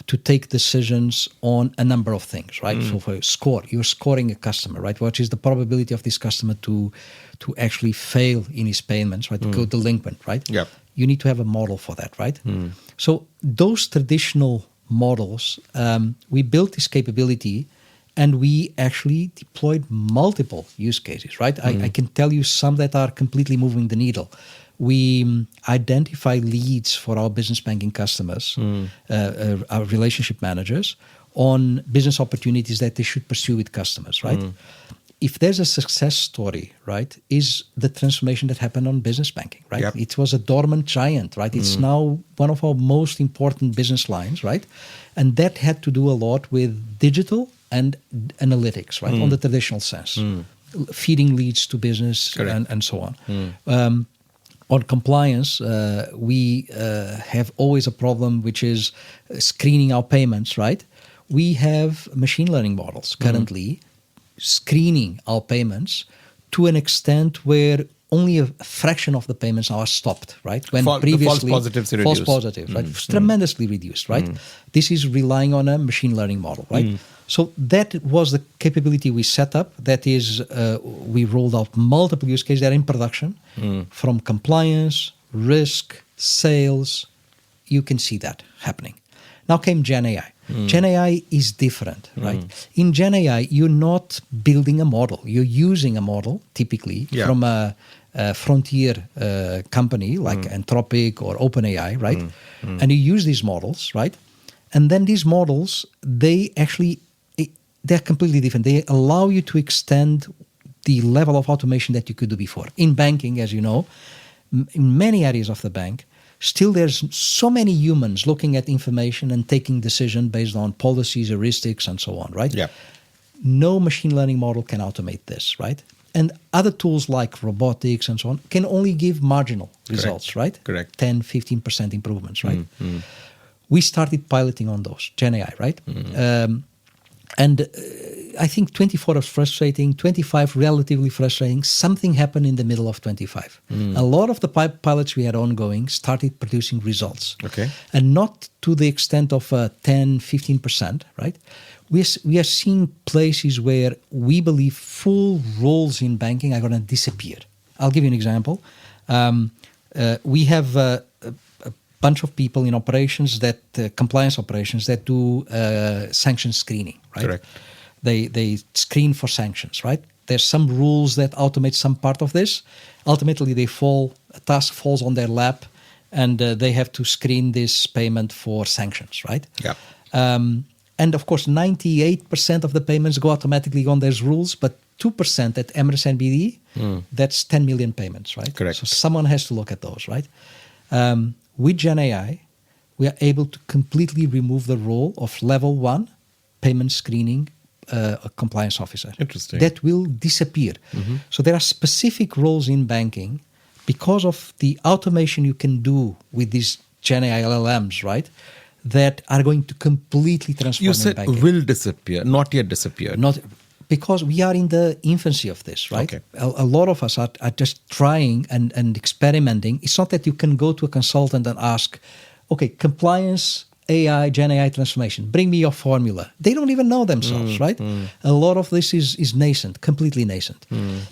[SPEAKER 1] to take decisions on a number of things, right? So for you're scoring a customer, right? What is the probability of this customer to actually fail in his payments, right? To go delinquent, right?
[SPEAKER 2] Yep.
[SPEAKER 1] You need to have a model for that, right? So those traditional models, we built this capability and we actually deployed multiple use cases, right? I can tell you some that are completely moving the needle. We identify leads for our business banking customers, our relationship managers, on business opportunities that they should pursue with customers, right? If there's a success story, right, is the transformation that happened on business banking, right?
[SPEAKER 2] Yep.
[SPEAKER 1] It was a dormant giant, right? It's now one of our most important business lines, right? And that had to do a lot with digital and analytics, right? On the traditional sense, feeding leads to business and so on. On compliance, we have always a problem, which is screening our payments, right? We have machine learning models currently screening our payments to an extent where only a fraction of the payments are stopped, right? When previously
[SPEAKER 2] false positives are
[SPEAKER 1] false
[SPEAKER 2] reduced.
[SPEAKER 1] positives, right? Tremendously reduced, right? This is relying on a machine learning model, right? So that was the capability we set up. That is, we rolled out multiple use cases that are in production, from compliance, risk, sales. You can see that happening. Now came Gen AI. Gen AI is different, right? In Gen AI, you're not building a model. You're using a model, typically, from a frontier company like Anthropic or OpenAI, right? And you use these models, right? And then these models, they're completely different. They allow you to extend the level of automation that you could do before. In banking, as you know, in many areas of the bank, still there's so many humans looking at information and taking decision based on policies, heuristics, and so on, right?
[SPEAKER 2] Yeah.
[SPEAKER 1] No machine learning model can automate this, right? And other tools like robotics and so on can only give marginal results, right?
[SPEAKER 2] Correct.
[SPEAKER 1] 10, 15% improvements, right? We started piloting on those, Gen AI, right? And I think 24 was frustrating, 25 relatively frustrating. Something happened in the middle of 25. A lot of the pilots we had ongoing started producing results.
[SPEAKER 2] Okay.
[SPEAKER 1] And not to the extent of 10, 15%, right? We are seeing places where we believe full roles in banking are going to disappear. I'll give you an example. We have a bunch of people in operations compliance operations that do sanction screening, right?
[SPEAKER 2] Correct.
[SPEAKER 1] They screen for sanctions, right? There's some rules that automate some part of this. Ultimately, a task falls on their lap, and they have to screen this payment for sanctions, right?
[SPEAKER 2] Yeah.
[SPEAKER 1] And of course, 98% of the payments go automatically on those rules, but 2% at Emirates NBD, that's 10 million payments, right?
[SPEAKER 2] Correct.
[SPEAKER 1] So someone has to look at those, right? With Gen AI, we are able to completely remove the role of level 1 payment screening compliance officer.
[SPEAKER 2] Interesting.
[SPEAKER 1] That will disappear. So there are specific roles in banking because of the automation you can do with these GenAI LLMs, right? That are going to completely transform
[SPEAKER 2] You said
[SPEAKER 1] banking.
[SPEAKER 2] will disappear, not yet disappeared.
[SPEAKER 1] Not because we are in the infancy of this, right?
[SPEAKER 2] Okay.
[SPEAKER 1] A lot of us are just trying and experimenting. It's not that you can go to a consultant and ask, okay, compliance, AI, Gen AI transformation, bring me your formula. They don't even know themselves, right? A lot of this is nascent, completely nascent.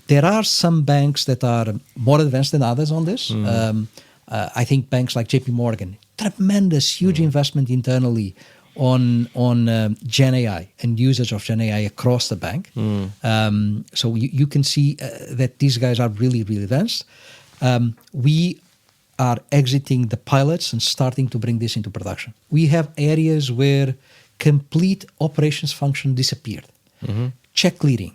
[SPEAKER 1] There are some banks that are more advanced than others on this. I think banks like JP Morgan, tremendous, huge investment internally on Gen AI and usage of Gen AI across the bank. So you can see that these guys are really, really advanced. We are exiting the pilots and starting to bring this into production. We have areas where complete operations function disappeared. Check clearing.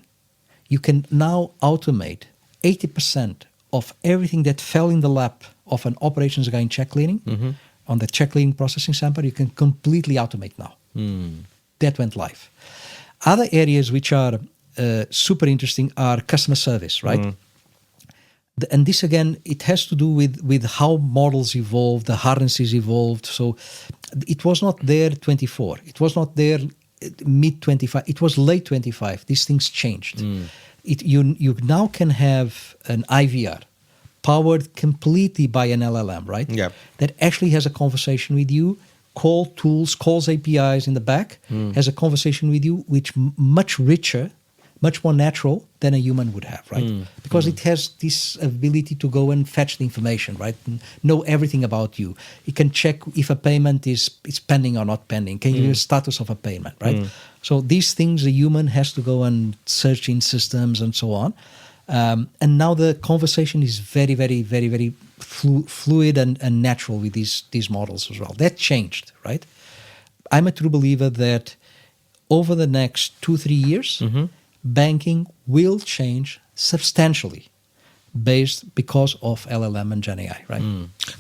[SPEAKER 1] You can now automate 80% of everything that fell in the lap of an operations guy in check clearing. On the check clearing processing sample, you can completely automate now. That went live. Other areas which are super interesting are customer service, right? And this, again, it has to do with how models evolved, the harnesses evolved. So it was not there 24. It was not there mid-25. It was late 25. These things changed. You now can have an IVR powered completely by an LLM, right?
[SPEAKER 2] Yeah.
[SPEAKER 1] That actually has a conversation with you, calls APIs in the back, has a conversation with you, which much richer, much more natural than a human would have, right? Because it has this ability to go and fetch the information, right? And know everything about you. It can check if a payment is pending or not pending. Can you give a status of a payment, right? So these things a human has to go and search in systems and so on. And now the conversation is very, very, very, very fluid and natural with these models as well. That changed, right? I'm a true believer that over the next 2-3 years, banking will change substantially because of LLM and Gen AI, right?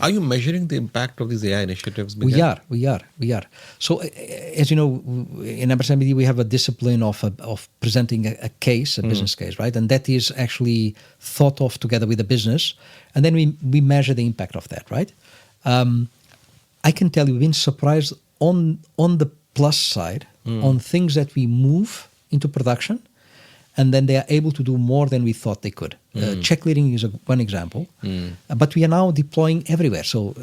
[SPEAKER 2] Are you measuring the impact of these AI initiatives, Miguel?
[SPEAKER 1] We are. So, as you know, in Emirates NBD, we have a discipline of presenting a case, a business case, right? And that is actually thought of together with the business. And then we measure the impact of that, right? I can tell you, we've been surprised on the plus side, on things that we move into production, and then they are able to do more than we thought they could. Check clearing is one example, but we are now deploying everywhere. So,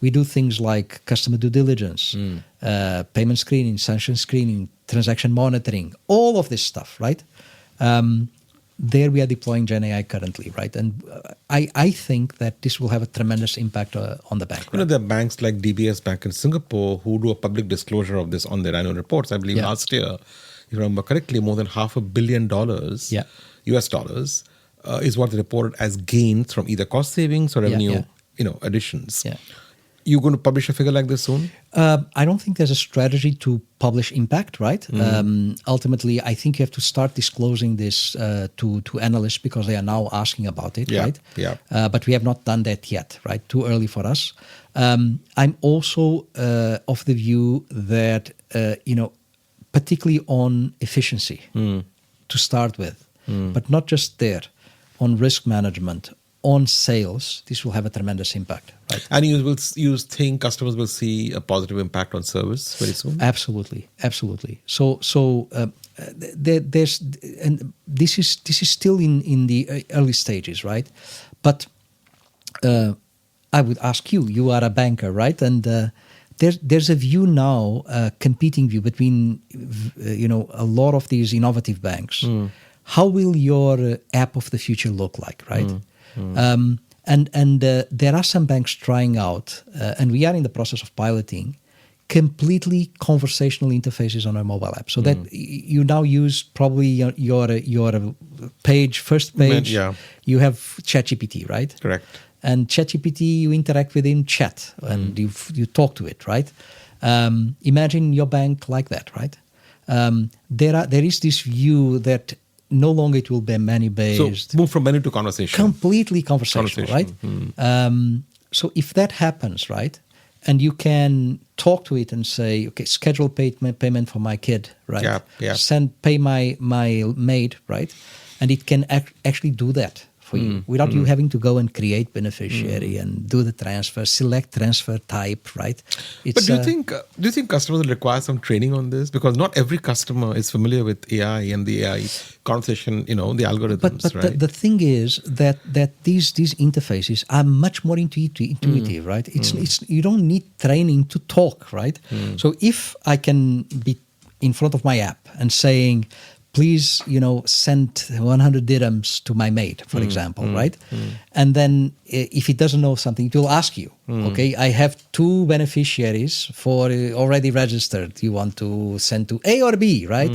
[SPEAKER 1] we do things like customer due diligence, payment screening, sanction screening, transaction monitoring, all of this stuff, right? There we are deploying Gen AI currently, right? And I think that this will have a tremendous impact on the bank. Right?
[SPEAKER 2] There are banks like DBS Bank in Singapore who do a public disclosure of this on their annual reports. I believe last year, if you remember correctly, more than $500 million US dollars is what they reported as gains from either cost savings or revenue additions. Yeah. You going to publish a figure like this soon?
[SPEAKER 1] I don't think there's a strategy to publish impact, right? Ultimately, I think you have to start disclosing this to analysts because they are now asking about it, right?
[SPEAKER 2] Yeah.
[SPEAKER 1] But we have not done that yet, right? Too early for us. I'm also of the view that, particularly on efficiency to start with, but not just there, on risk management, on sales, this will have a tremendous impact. Right?
[SPEAKER 2] And you think customers will see a positive impact on service very soon?
[SPEAKER 1] Absolutely. So there's, and this is still in the early stages, right? But I would ask you. You are a banker, right? And there's a view now, competing view between a lot of these innovative banks. How will your app of the future look like, right? And there are some banks trying out, and we are in the process of piloting, completely conversational interfaces on our mobile app. So that you now use probably your first page, you have ChatGPT, right?
[SPEAKER 2] Correct.
[SPEAKER 1] And ChatGPT, you interact with in chat, and you talk to it, right? Imagine your bank like that, right? There is this view that no longer it will be menu-based.
[SPEAKER 2] So move from menu to conversation.
[SPEAKER 1] Completely conversational, right? So if that happens, right, and you can talk to it and say, okay, schedule payment for my kid, right? Pay my maid, right? And it can actually do that for you without you having to go and create beneficiary and do the transfer, select transfer type, right?
[SPEAKER 2] But do you think customers will require some training on this? Because not every customer is familiar with AI and the AI conversation, the algorithms,
[SPEAKER 1] but
[SPEAKER 2] right?
[SPEAKER 1] the thing is that these interfaces are much more intuitive, right? It's you don't need training to talk, right? So if I can be in front of my app and saying, please, send 100 dirhams to my maid, for example, right? And then if it doesn't know something, it will ask you, okay, I have 2 beneficiaries for already registered. You want to send to A or B, right?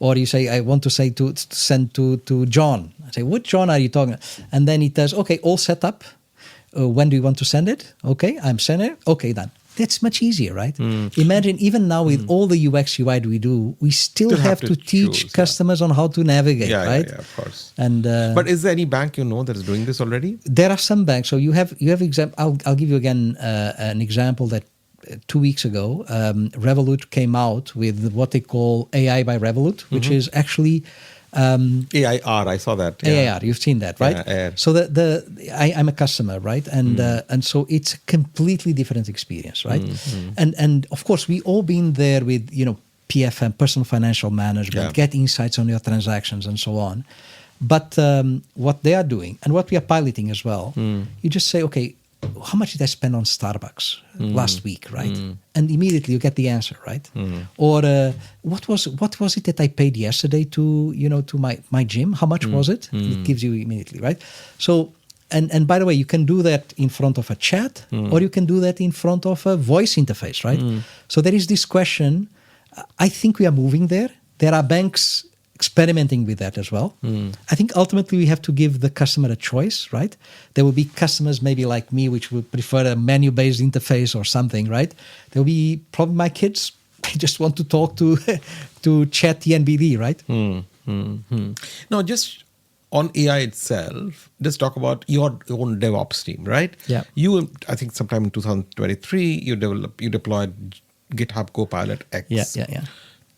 [SPEAKER 1] Or you say, I want to say to send to John. I say, what John are you talking about? And then it does, okay, all set up. When do you want to send it? Okay, I'm sending it. Okay, done. That's much easier, right? Imagine even now with all the UX UI we do, we still have to teach customers on how to navigate, right?
[SPEAKER 2] Yeah, of course.
[SPEAKER 1] And
[SPEAKER 2] but is there any bank that is doing this already?
[SPEAKER 1] There are some banks. So you have I'll give you again an example that 2 weeks ago, Revolut came out with what they call AI by Revolut, which is actually
[SPEAKER 2] AIR, I saw that.
[SPEAKER 1] Yeah. AIR, you've seen that, right?
[SPEAKER 2] Yeah,
[SPEAKER 1] so I'm a customer, right? And so it's a completely different experience, right? And of course, we all been there with PFM, personal financial management, get insights on your transactions and so on. But what they are doing and what we are piloting as well, you just say, okay, how much did I spend on Starbucks last week, right? And immediately you get the answer, right? Or what was it that I paid yesterday to my gym? How much was it? It gives you immediately, right? So and by the way, you can do that in front of a chat, or you can do that in front of a voice interface, right? So there is this question. I think we are moving there. There are banks experimenting with that as well. I think ultimately we have to give the customer a choice, right? There will be customers maybe like me, which would prefer a menu-based interface or something, right? There will be probably my kids, they just want to talk to chat NBD, right?
[SPEAKER 2] Now, just on AI itself, let's talk about your own DevOps team, right?
[SPEAKER 1] Yeah.
[SPEAKER 2] You, I think sometime in 2023, you deployed GitHub Copilot X.
[SPEAKER 1] Yeah.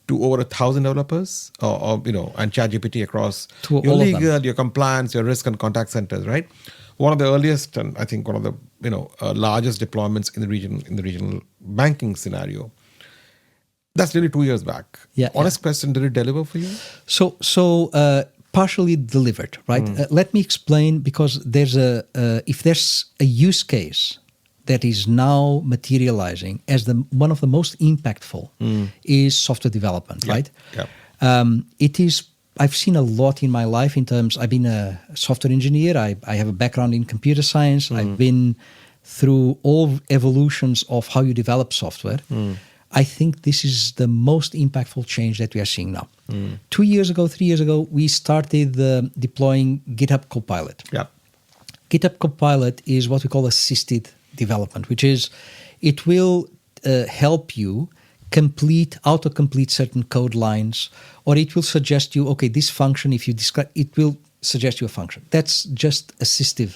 [SPEAKER 2] To over 1,000 developers, and ChatGPT across
[SPEAKER 1] To
[SPEAKER 2] your
[SPEAKER 1] all of
[SPEAKER 2] legal,
[SPEAKER 1] them.
[SPEAKER 2] your compliance, your risk and contact centers, right? One of the earliest, and I think one of the largest deployments in the regional banking scenario. That's nearly 2 years back. Honest question: did it deliver for you?
[SPEAKER 1] So partially delivered, right? Let me explain, because there's if there's a use case that is now materializing as one of the most impactful is software development, right?
[SPEAKER 2] Yeah.
[SPEAKER 1] It is. I've seen a lot in my life in terms. I've been a software engineer. I have a background in computer science. I've been through all evolutions of how you develop software. I think this is the most impactful change that we are seeing now. 3 years ago, we started deploying GitHub Copilot.
[SPEAKER 2] Yeah.
[SPEAKER 1] GitHub Copilot is what we call assisted development, which is it will help you autocomplete certain code lines, or it will suggest you, okay, this function, if you describe, it will suggest you a function. That's just assistive,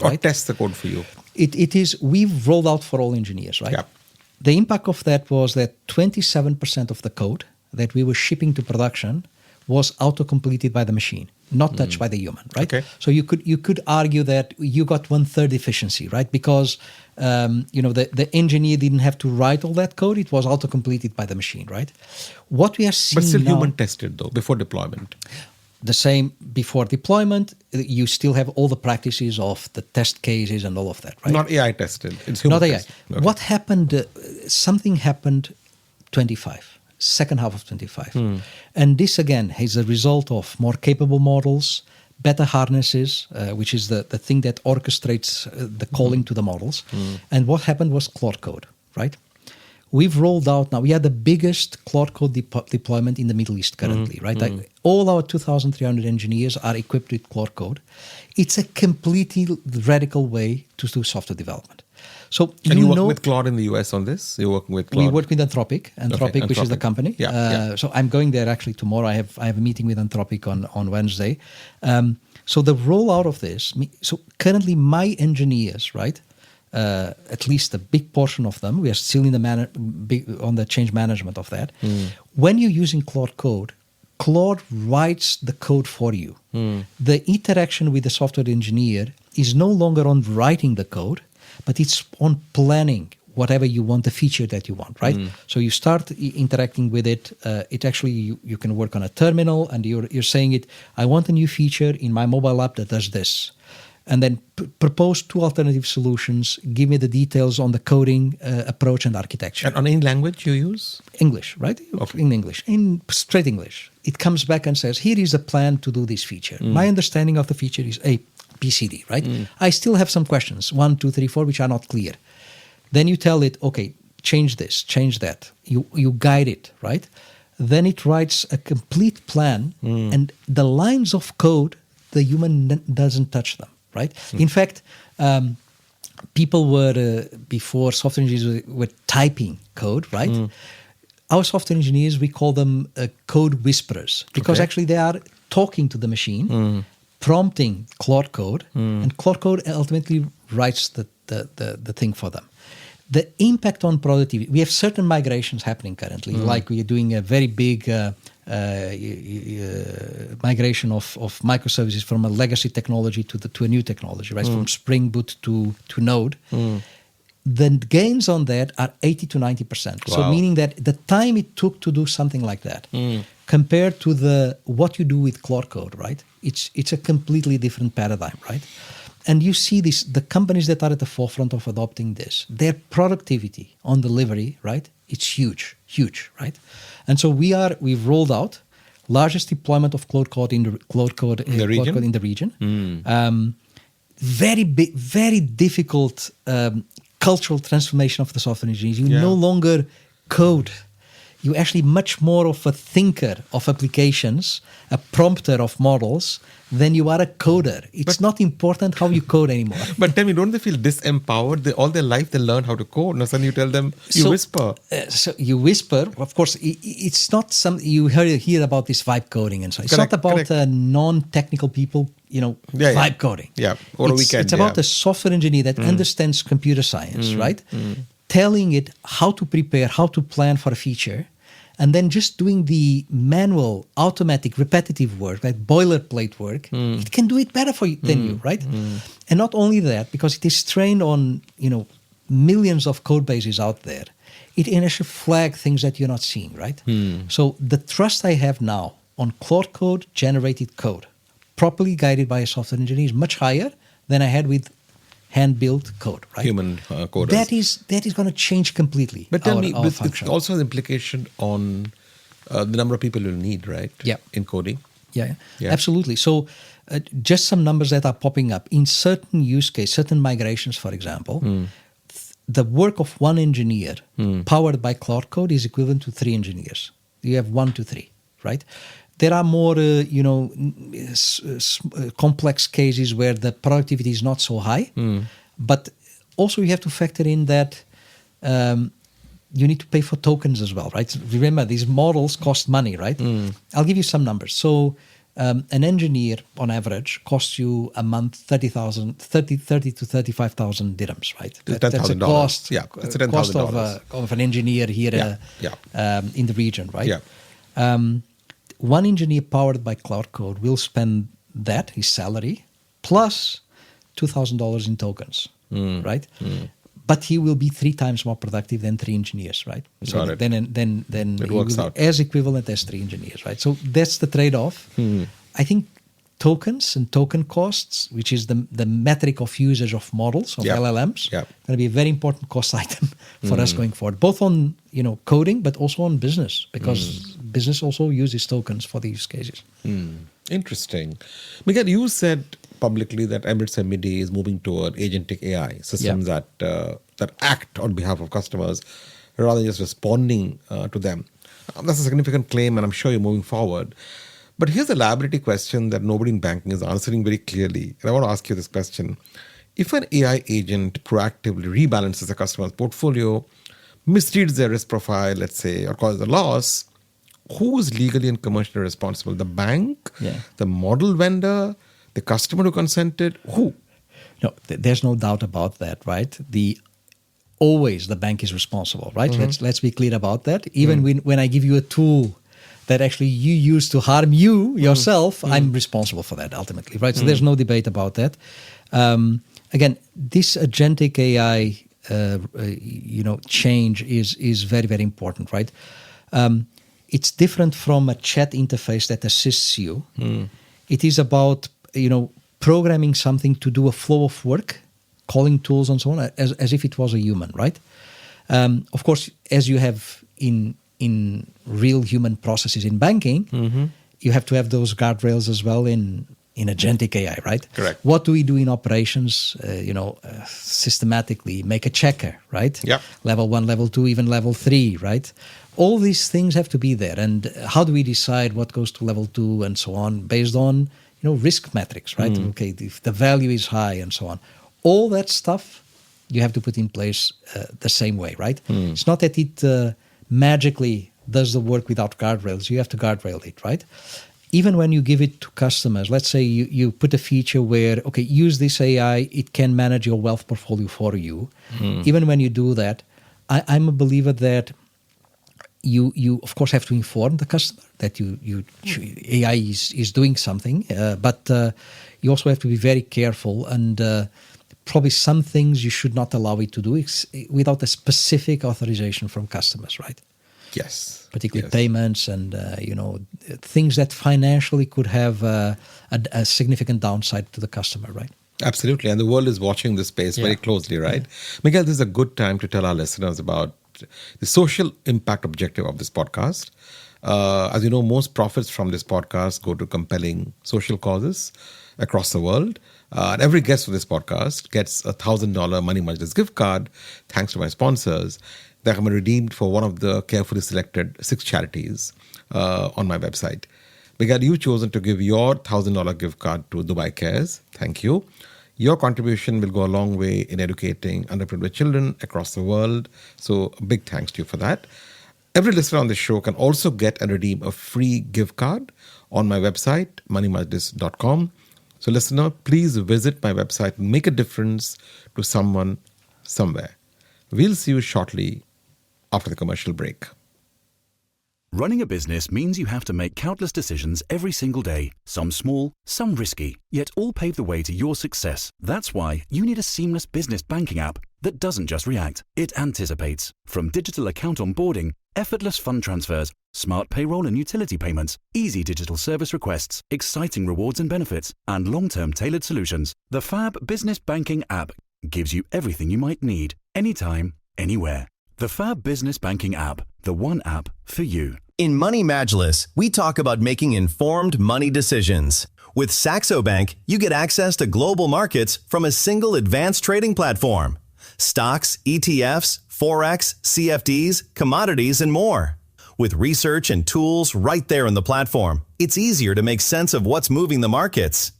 [SPEAKER 1] right?
[SPEAKER 2] Or test the code for you.
[SPEAKER 1] It is, we've rolled out for all engineers, right?
[SPEAKER 2] Yeah.
[SPEAKER 1] The impact of that was that 27% of the code that we were shipping to production was auto-completed by the machine, not touched by the human, right?
[SPEAKER 2] Okay.
[SPEAKER 1] So you could argue that you got 1/3 efficiency, right? Because the engineer didn't have to write all that code; it was auto-completed by the machine, right? What we are seeing
[SPEAKER 2] But still
[SPEAKER 1] now,
[SPEAKER 2] human tested though before deployment.
[SPEAKER 1] the same before deployment, you still have all the practices of the test cases and all of that, right?
[SPEAKER 2] Not AI tested. It's human
[SPEAKER 1] Not AI.
[SPEAKER 2] tested. Okay.
[SPEAKER 1] What happened? Something happened. 25. Second half of 25. And this, again, is a result of more capable models, better harnesses, which is the thing that orchestrates the calling to the models. And what happened was Claude Code, right? We've rolled out now, we are the biggest Claude Code deployment in the Middle East currently, right? Like, all our 2,300 engineers are equipped with Claude Code. It's a completely radical way to do software development. So
[SPEAKER 2] And you work with Claude in the US on this? You're working with Claude?
[SPEAKER 1] We work with Anthropic, which is the company. So I'm going there actually tomorrow. I have a meeting with Anthropic on Wednesday. So the rollout of this, so currently my engineers, right, at least a big portion of them. We are still in on the change management of that. When you're using Claude Code, Claude writes the code for you. The interaction with the software engineer is no longer on writing the code, but it's on planning whatever you want, the feature that you want, right? So you start interacting with it. It actually, you can work on a terminal and you're saying it, I want a new feature in my mobile app that does this. And then propose 2 alternative solutions, give me the details on the coding approach and architecture.
[SPEAKER 2] And on any language you use?
[SPEAKER 1] English, right?
[SPEAKER 2] Okay.
[SPEAKER 1] In English, in straight English. It comes back and says, here is a plan to do this feature. My understanding of the feature is A, B, C, D, right? I still have some questions, 1, 2, 3, 4, which are not clear. Then you tell it, okay, change this, change that. You guide it, right? Then it writes a complete plan, and the lines of code, the human doesn't touch them, right? In fact, people were, before software engineers were typing code, right? Our software engineers, we call them code whisperers, because actually they are talking to the machine, prompting Claude Code, and Claude Code ultimately writes the thing for them. The impact on productivity, we have certain migrations happening currently, like we are doing a very big migration of microservices from a legacy technology to a new technology, right? From Spring Boot to Node. The gains on that are 80 to 90%. So meaning that the time it took to do something like that compared to what you do with Claude Code, right? It's a completely different paradigm, right? And you see this, the companies that are at the forefront of adopting this, their productivity on delivery, right? It's huge, right? And so we've rolled out largest deployment of Claude Code in the region. Very big, very difficult cultural transformation of the software engineers. You no longer code. You're actually much more of a thinker of applications, a prompter of models, than you are a coder. It's not important how you code anymore.
[SPEAKER 2] But tell me, don't they feel disempowered? All their life they learn how to code. Now suddenly you tell them, whisper.
[SPEAKER 1] So you whisper. Of course, it's not some. You hear about this vibe coding and so. It's not about non-technical people, vibe coding.
[SPEAKER 2] Yeah, or a weekend.
[SPEAKER 1] It's about a software engineer that understands computer science, right? Telling it how to prepare, how to plan for a feature, and then just doing the manual, automatic, repetitive work, like boilerplate work. It can do it better for you than you, right? And not only that, because it is trained on millions of code bases out there, it can actually flag things that you're not seeing, right? So the trust I have now on Claude Code generated code, properly guided by a software engineer, is much higher than I had with hand-built code, right?
[SPEAKER 2] Human coders.
[SPEAKER 1] That is going to change completely.
[SPEAKER 2] But tell me,
[SPEAKER 1] it
[SPEAKER 2] it also has implication on the number of people you'll need, right?
[SPEAKER 1] Yeah.
[SPEAKER 2] In coding.
[SPEAKER 1] Yeah, absolutely. So just some numbers that are popping up. In certain use case, certain migrations, for example, the work of one engineer powered by Claude Code is equivalent to 3 engineers. You have 1 to 3, right? There are more, complex cases where the productivity is not so high. But also you have to factor in that you need to pay for tokens as well, right? Remember, these models cost money, right? I'll give you some numbers. So an engineer, on average, costs you a month 30 to 35,000 dirhams, right? That's a cost.
[SPEAKER 2] Yeah, it's $10,000.
[SPEAKER 1] Cost of an engineer here in the region, right?
[SPEAKER 2] Yeah.
[SPEAKER 1] One engineer powered by Claude Code will spend that, his salary, plus $2,000 in tokens, right? But he will be 3 times more productive than 3 engineers, right? So then it works out as equivalent as 3 engineers, right? So that's the trade-off. I think tokens and token costs, which is the metric of usage of models, of LLMs, going to be a very important cost item for us going forward, both on coding, but also on business, because business also uses tokens for these cases.
[SPEAKER 2] Interesting. Miguel, you said publicly that Emirates NBD is moving toward agentic AI systems that act on behalf of customers rather than just responding to them. That's a significant claim, and I'm sure you're moving forward. But here's a liability question that nobody in banking is answering very clearly. And I want to ask you this question. If an AI agent proactively rebalances a customer's portfolio, misreads their risk profile, let's say, or causes a loss, who is legally and commercially responsible? The bank, the model vendor, the customer who consented? Who?
[SPEAKER 1] No, there's no doubt about that, right? Always the bank is responsible, right? Let's be clear about that. Even when I give you a tool that actually you use to harm you yourself, I'm responsible for that ultimately, right? So there's no debate about that. Again, this agentic AI, change is very, very important, right? It's different from a chat interface that assists you. It is about, programming something to do a flow of work, calling tools and so on, as if it was a human, right? Of course, as you have in real human processes in banking, you have to have those guardrails as well in agentic AI, right?
[SPEAKER 2] Correct.
[SPEAKER 1] What do we do in operations? Systematically make a checker, right?
[SPEAKER 2] Yep.
[SPEAKER 1] Level 1, level 2, even level 3, right? All these things have to be there. And how do we decide what goes to level 2 and so on based on, risk metrics, right? Okay, if the value is high and so on. All that stuff you have to put in place the same way, right? It's not that it magically does the work without guardrails. You have to guardrail it, right? Even when you give it to customers, let's say you put a feature where, okay, use this AI, it can manage your wealth portfolio for you. Even when you do that, I'm a believer that you of course have to inform the customer that AI is doing something, but you also have to be very careful and probably some things you should not allow it to do without a specific authorization from customers, right?
[SPEAKER 2] Yes.
[SPEAKER 1] Particularly payments and, things that financially could have a significant downside to the customer, right?
[SPEAKER 2] Absolutely. And the world is watching this space very closely, right? Miguel, this is a good time to tell our listeners about the social impact objective of this podcast. As you know, most profits from this podcast go to compelling social causes across the world. And every guest of this podcast gets a $1,000 Money Majlis gift card, thanks to my sponsors, that can be redeemed for one of the carefully selected 6 charities on my website. Miguel, you've chosen to give your $1,000 gift card to Dubai Cares. Thank you. Your contribution will go a long way in educating underprivileged children across the world. So a big thanks to you for that. Every listener on this show can also get and redeem a free gift card on my website, moneymajlis.com. So listener, please visit my website and make a difference to someone somewhere. We'll see you shortly after the commercial break.
[SPEAKER 3] Running a business means you have to make countless decisions every single day, some small, some risky, yet all pave the way to your success. That's why you need a seamless business banking app that doesn't just react, it anticipates. From digital account onboarding, effortless fund transfers, smart payroll and utility payments, easy digital service requests, exciting rewards and benefits, and long-term tailored solutions, the Fab Business Banking app gives you everything you might need, anytime, anywhere. The Fab Business Banking app, the one app for you.
[SPEAKER 4] In Money Majlis, we talk about making informed money decisions. With Saxo Bank, you get access to global markets from a single advanced trading platform. Stocks, ETFs, Forex, CFDs, commodities, and more. With research and tools right there in the platform, it's easier to make sense of what's moving the markets.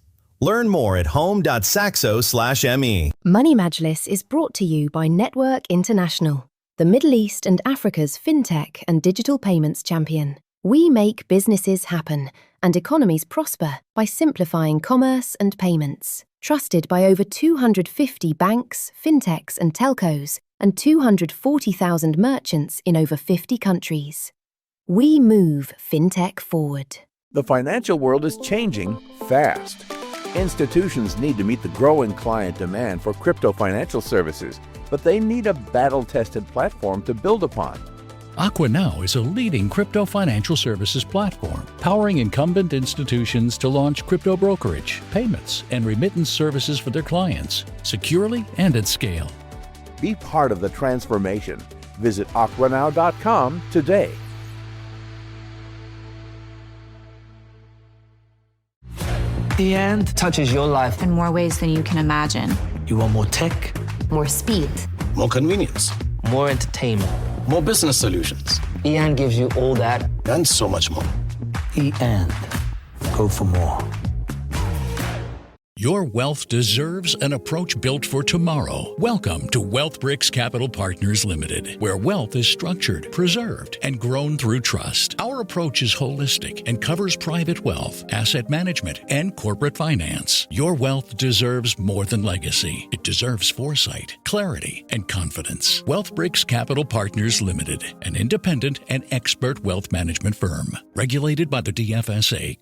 [SPEAKER 4] Learn more at home.saxo.me.
[SPEAKER 8] Money Majlis is brought to you by Network International, the Middle East and Africa's fintech and digital payments champion. We make businesses happen and economies prosper by simplifying commerce and payments. Trusted by over 250 banks, fintechs and telcos, and 240,000 merchants in over 50 countries. We move fintech forward.
[SPEAKER 6] The financial world is changing fast. Institutions need to meet the growing client demand for crypto financial services, but they need a battle-tested platform to build upon.
[SPEAKER 7] AquaNow is a leading crypto financial services platform, powering incumbent institutions to launch crypto brokerage, payments, and remittance services for their clients, securely and at scale.
[SPEAKER 6] Be part of the transformation. Visit aquanow.com today.
[SPEAKER 9] The end touches your life
[SPEAKER 10] in more ways than you can imagine.
[SPEAKER 9] You want more tech,
[SPEAKER 10] more speed,
[SPEAKER 9] more convenience, more entertainment, more business solutions. EAN gives you all that and so much more. EAN. Go for more.
[SPEAKER 7] Your wealth deserves an approach built for tomorrow. Welcome to WealthBricks Capital Partners Limited, where wealth is structured, preserved, and grown through trust. Our approach is holistic and covers private wealth, asset management, and corporate finance. Your wealth deserves more than legacy. It deserves foresight, clarity, and confidence. WealthBricks Capital Partners Limited, an independent and expert wealth management firm, regulated by the DFSA.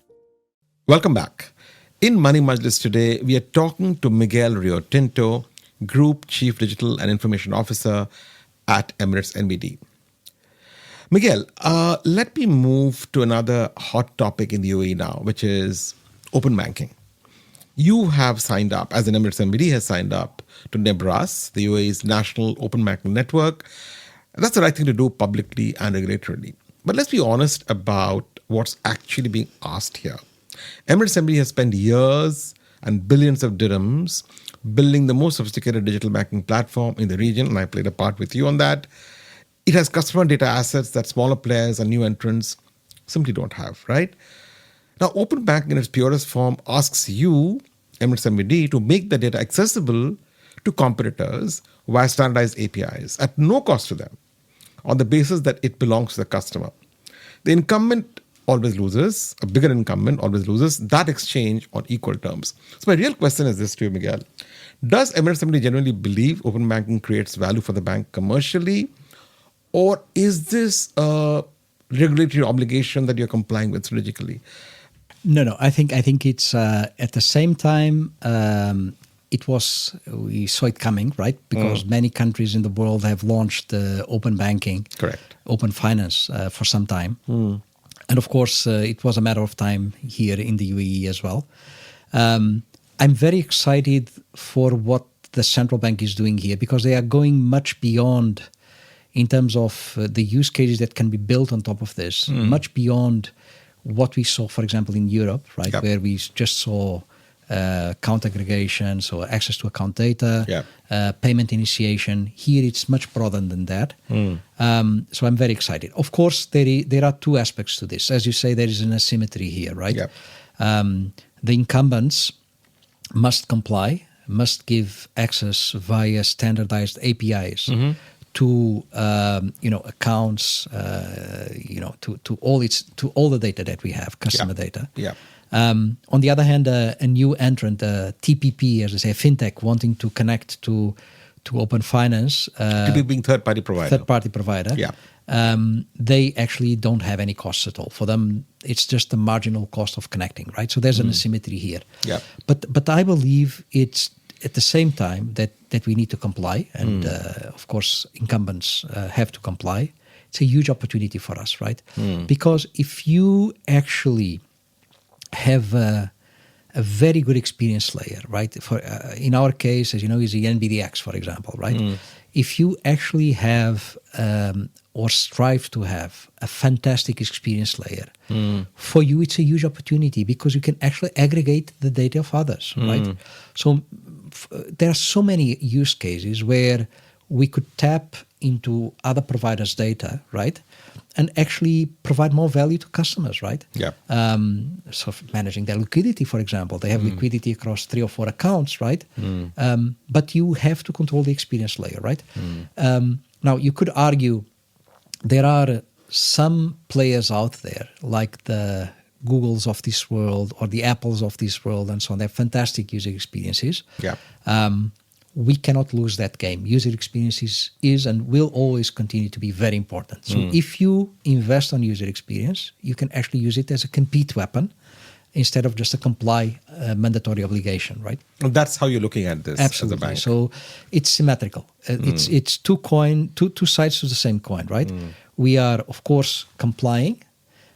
[SPEAKER 2] Welcome back. In Money Majlis today, we are talking to Miguel Rio Tinto, Group Chief Digital and Information Officer at Emirates NBD. Miguel, let me move to another hot topic in the UAE now, which is open banking. You have signed up, as an Emirates NBD has signed up to NEBRAS, the UAE's national open banking network. That's the right thing to do publicly and regulatorily. But let's be honest about what's actually being asked here. Emirates NBD has spent years and billions of dirhams building the most sophisticated digital banking platform in the region, and I played a part with you on that. It has customer data assets that smaller players and new entrants simply don't have, right? Now, open banking in its purest form asks you, Emirates NBD, to make the data accessible to competitors via standardized APIs at no cost to them, on the basis that it belongs to the customer. The incumbent always loses, a bigger incumbent always loses that exchange on equal terms. So my real question is this to you, Miguel. Does Emirates NBD genuinely believe open banking creates value for the bank commercially? Or is this a regulatory obligation that you're complying with strategically?
[SPEAKER 1] No. I think it's at the same time, we saw it coming, right? Because many countries in the world have launched open banking,
[SPEAKER 2] correct,
[SPEAKER 1] open finance for some time. And of course, it was a matter of time here in the UAE as well. I'm very excited for what the central bank is doing here, because they are going much beyond in terms of the use cases that can be built on top of this, much beyond what we saw, for example, in Europe, right? Yep. Where we just saw account aggregation, so access to account data, payment initiation. Here it's much broader than that. So I'm very excited. Of course, there are two aspects to this. As you say, there is an asymmetry here, right?
[SPEAKER 2] Yep.
[SPEAKER 1] The incumbents must comply, must give access via standardized APIs to accounts, to all the data that we have, customer data.
[SPEAKER 2] Yeah.
[SPEAKER 1] On the other hand, a new entrant, TPP, as I say, a fintech, wanting to connect to open finance.
[SPEAKER 2] TPP being third-party provider. Yeah.
[SPEAKER 1] They actually don't have any costs at all. For them, it's just the marginal cost of connecting, right? So there's an asymmetry here.
[SPEAKER 2] Yeah.
[SPEAKER 1] But I believe it's at the same time that we need to comply. And of course, incumbents have to comply. It's a huge opportunity for us, right? Because if you actually have a very good experience layer, right? For in our case, as you know, is the NBDX, for example, right? If you actually have or strive to have a fantastic experience layer, for you it's a huge opportunity because you can actually aggregate the data of others, right? So there are so many use cases where we could tap into other providers' data, right? And actually provide more value to customers, right?
[SPEAKER 2] Yeah.
[SPEAKER 1] So managing their liquidity, for example. They have liquidity across 3 or 4 accounts, right? But you have to control the experience layer, right? Now, you could argue there are some players out there, like the Googles of this world or the Apples of this world and so on. They have fantastic user experiences.
[SPEAKER 2] Yeah.
[SPEAKER 1] We cannot lose that game. User experiences is and will always continue to be very important. So if you invest on user experience, you can actually use it as a compete weapon instead of just a comply mandatory obligation, right?
[SPEAKER 2] And that's how you're looking at this.
[SPEAKER 1] Absolutely.
[SPEAKER 2] As a bank.
[SPEAKER 1] So it's symmetrical. It's two sides to the same coin, right? We are, of course, complying,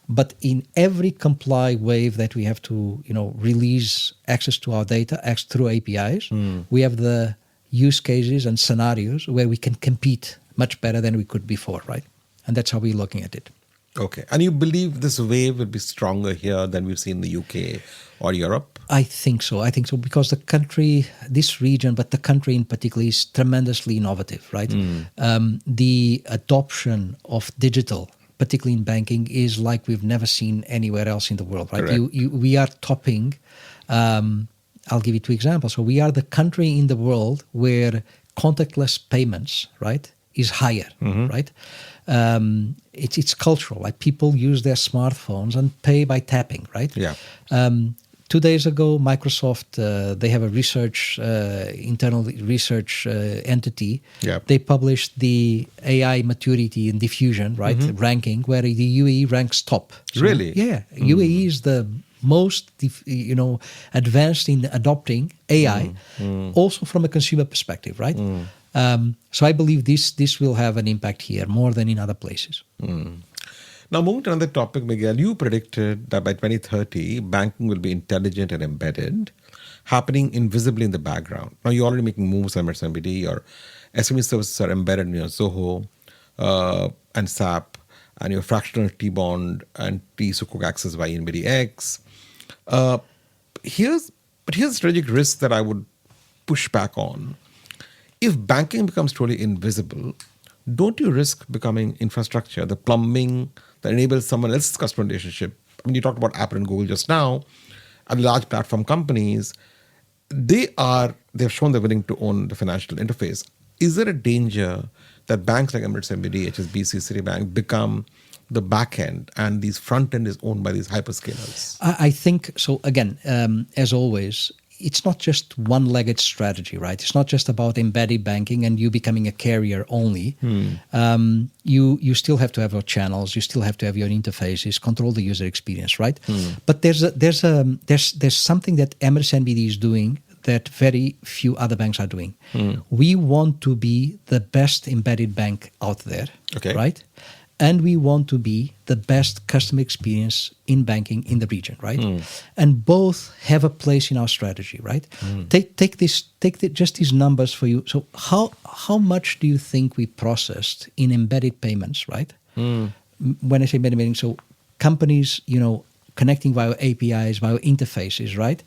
[SPEAKER 1] but in every comply wave that we have to, release access to our data through APIs, we have the use cases and scenarios where we can compete much better than we could before, right? And that's how we're looking at it.
[SPEAKER 2] Okay. And you believe this wave will be stronger here than we've seen in the UK or Europe?
[SPEAKER 1] I think so because the country, this region, but the country in particular is tremendously innovative, right? The adoption of digital, particularly in banking, is like we've never seen anywhere else in the world, right? We are topping I'll give you two examples. So we are the country in the world where contactless payments, right, is higher, right? It's cultural. Like people use their smartphones and pay by tapping, right?
[SPEAKER 2] Yeah.
[SPEAKER 1] 2 days ago, Microsoft, they have a research, internal research entity.
[SPEAKER 2] Yeah.
[SPEAKER 1] They published the AI maturity and diffusion, right, ranking, where the UAE ranks top. So,
[SPEAKER 2] Really?
[SPEAKER 1] Yeah. UAE is the most, advanced in adopting AI, also from a consumer perspective, right? So I believe this will have an impact here more than in other places.
[SPEAKER 2] Now, moving to another topic, Miguel, you predicted that by 2030, banking will be intelligent and embedded, happening invisibly in the background. Now, you're already making moves on Emirates NBD. Your SME services are embedded in your Zoho and SAP, and your fractional T-bond and T-Sukuk access by NBDX. Here's a strategic risk that I would push back on. If banking becomes totally invisible, don't you risk becoming infrastructure, the plumbing that enables someone else's customer relationship? I mean, you talked about Apple and Google just now, and large platform companies. They've shown they're willing to own the financial interface. Is there a danger that banks like Emirates NBD, HSBC, Citibank become the back end and these front end is owned by these hyperscalers?
[SPEAKER 1] I think so. Again, as always, it's not just one-legged strategy, right? It's not just about embedded banking and you becoming a carrier only. You still have to have your channels. You still have to have your interfaces, control the user experience, right? But there's something that Emirates NBD is doing that very few other banks are doing. We want to be the best embedded bank out there, right? And we want to be the best customer experience in banking in the region, right? And both have a place in our strategy, right? Take just these numbers for you. So how much do you think we processed in embedded payments, right? When I say embedded payments, so companies, connecting via APIs, via interfaces, right?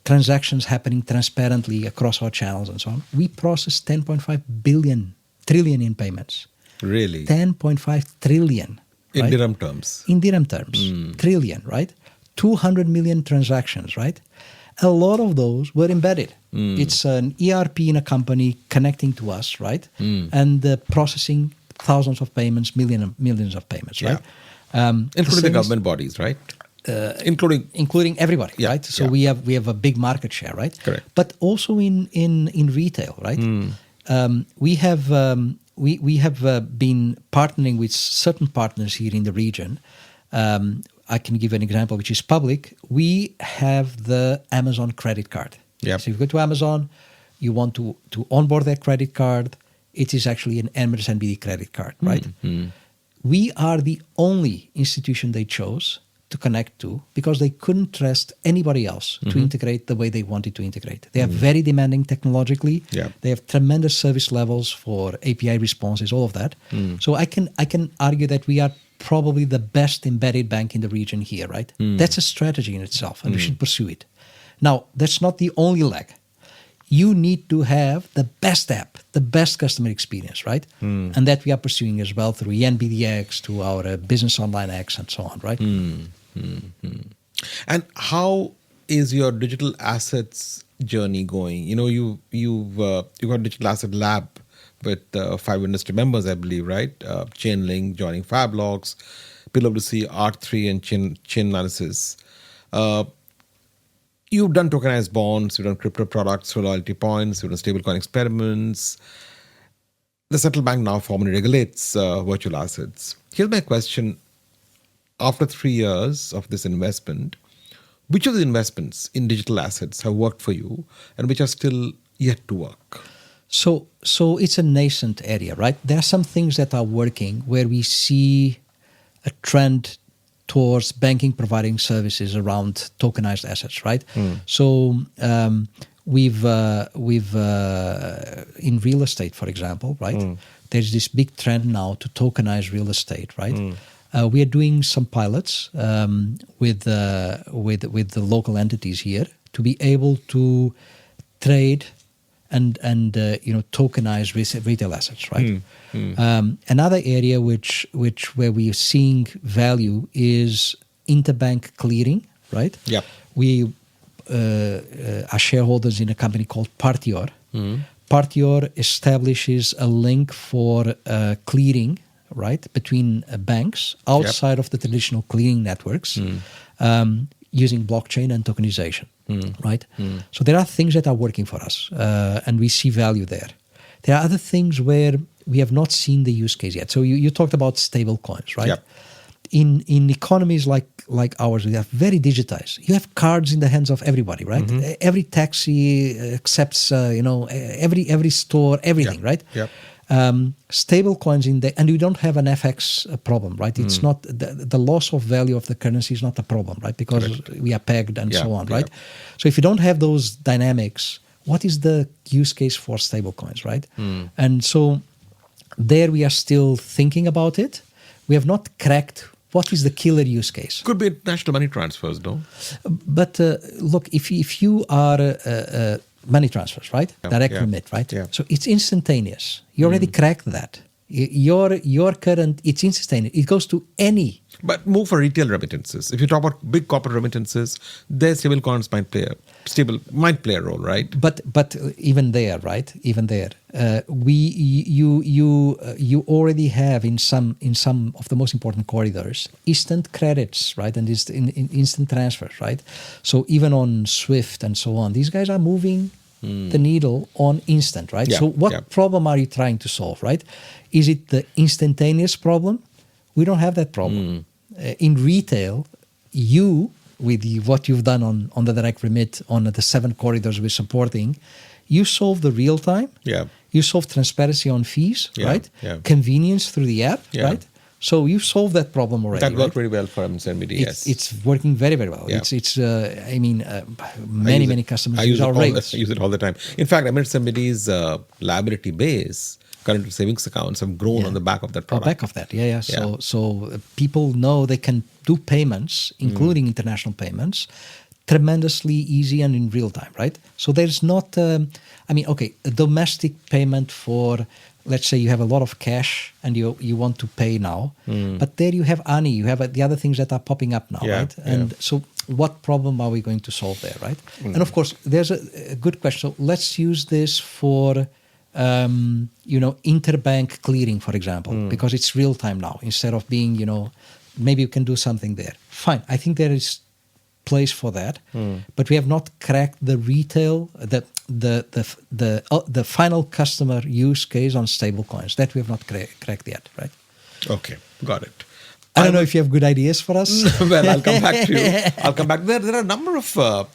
[SPEAKER 1] Transactions happening transparently across our channels and so on. We processed 10.5 trillion in payments.
[SPEAKER 2] Really?
[SPEAKER 1] 10.5 trillion.
[SPEAKER 2] In
[SPEAKER 1] right?
[SPEAKER 2] dirham terms.
[SPEAKER 1] In dirham terms. Trillion, right? 200 million transactions, right? A lot of those were embedded. It's an ERP in a company connecting to us, right? And processing thousands of payments, millions of payments, right?
[SPEAKER 2] Including the government bodies, right? Including
[SPEAKER 1] everybody, right? So we have a big market share, right?
[SPEAKER 2] Correct.
[SPEAKER 1] But also in retail, right? We have been partnering with certain partners here in the region. I can give an example which is public. We have the Amazon credit card. So if you go to Amazon, you want to onboard their credit card, it is actually an Emirates NBD credit card, right? We are the only institution they chose to connect to because they couldn't trust anybody else to integrate the way they wanted to integrate. They are very demanding technologically. They have tremendous service levels for API responses, all of that. So I can argue that we are probably the best embedded bank in the region here, right? That's a strategy in itself, and we should pursue it. Now, that's not the only leg. You need to have the best app, the best customer experience, right? And that we are pursuing as well through ENBDX, to our Business Online X, and so on, right?
[SPEAKER 2] And how is your digital assets journey going? You've got a digital asset lab with 5 industry members, I believe, right? Chainlink, joining Fablogs, PwC, R3, and chain analysis. You've done tokenized bonds, you've done crypto products, loyalty points, you've done stablecoin experiments. The central bank now formally regulates virtual assets. Here's my question. After 3 years of this investment, which of the investments in digital assets have worked for you and which are still yet to work?
[SPEAKER 1] So it's a nascent area, right? There are some things that are working where we see a trend towards banking providing services around tokenized assets, right? So we've in real estate, for example, right? There's this big trend now to tokenize real estate, right? We are doing some pilots with the local entities here to be able to trade and tokenize retail assets, right? Another area where we are seeing value is interbank clearing, right?
[SPEAKER 2] Yep.
[SPEAKER 1] We are shareholders in a company called Partior. Partior establishes a link for clearing, right, between banks outside of the traditional clearing networks using blockchain and tokenization, right? So there are things that are working for us, and we see value there. There are other things where we have not seen the use case yet. So you talked about stable coins, right?
[SPEAKER 2] Yep.
[SPEAKER 1] In economies like ours, we are very digitized. You have cards in the hands of everybody, right? Every taxi accepts, every store, everything, right?
[SPEAKER 2] Yep.
[SPEAKER 1] Stable coins and we don't have an FX problem, right? It's not the loss of value of the currency is not a problem, right? Because we are pegged and so on, right? So if you don't have those dynamics, what is the use case for stable coins, right? And so there we are still thinking about it. We have not cracked what is the killer use case.
[SPEAKER 2] Could be international money transfers, no?
[SPEAKER 1] But look, if you are money transfers, right? Direct remit, right?
[SPEAKER 2] Yeah.
[SPEAKER 1] So it's instantaneous. You already cracked that. Your current, it's instantaneous. It goes to any.
[SPEAKER 2] But more for retail remittances. If you talk about big corporate remittances, their stable coins might play a role, right?
[SPEAKER 1] But even there, right? Even there, you already have in some of the most important corridors instant credits, right? And instant transfers, right? So even on SWIFT and so on, these guys are moving the needle on instant, right? So what problem are you trying to solve, right? Is it the instantaneous problem? We don't have that problem. In retail, with what you've done on the direct remit, on the 7 corridors we're supporting, you solve the real time.
[SPEAKER 2] Yeah.
[SPEAKER 1] You solve transparency on fees, right?
[SPEAKER 2] Yeah.
[SPEAKER 1] Convenience through the app, right? So you solved that problem already.
[SPEAKER 2] That worked very well for Emirates NBD, yes.
[SPEAKER 1] It's working very, very well.
[SPEAKER 2] Yeah.
[SPEAKER 1] Many customers use our rates.
[SPEAKER 2] I use it all the time. In fact, Emirates NBD's liability base, current savings accounts have grown on the back of that product.
[SPEAKER 1] On the back of that, So people know they can do payments, including international payments, tremendously easy and in real time, right? So there's not, a domestic payment for, let's say you have a lot of cash and you want to pay now, but there you have ANI, you have the other things that are popping up now, right? And so what problem are we going to solve there, right? And of course, there's a good question. So let's use this for interbank clearing, for example, because it's real time now. Instead of being, maybe you can do something there. Fine, I think there is place for that, but we have not cracked the retail, the final customer use case on stable coins. That we have not cracked yet, right?
[SPEAKER 2] Okay, got it.
[SPEAKER 1] I don't know if you have good ideas for us.
[SPEAKER 2] Well, I'll come back to you. There are a number of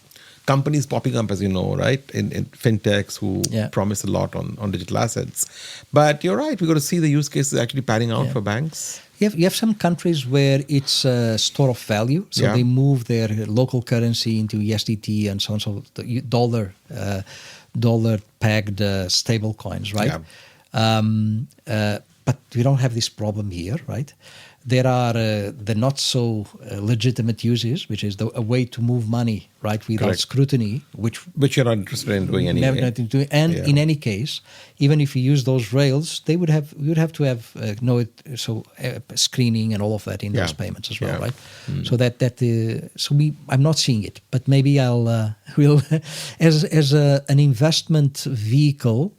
[SPEAKER 2] companies popping up, as you know, right, in fintechs who promise a lot on digital assets. But you're right, we've got to see the use cases actually panning out for banks.
[SPEAKER 1] You have some countries where it's a store of value, so they move their local currency into USDT and so on. So the dollar pegged stable coins, right? But we don't have this problem here, right? There are the not so legitimate uses, which is a way to move money, right, without scrutiny, which
[SPEAKER 2] you're not interested in doing anyway.
[SPEAKER 1] In any case, even if you use those rails, we would have to have screening and all of that in those payments as well, right? So I'm not seeing it, but maybe we'll as an investment vehicle.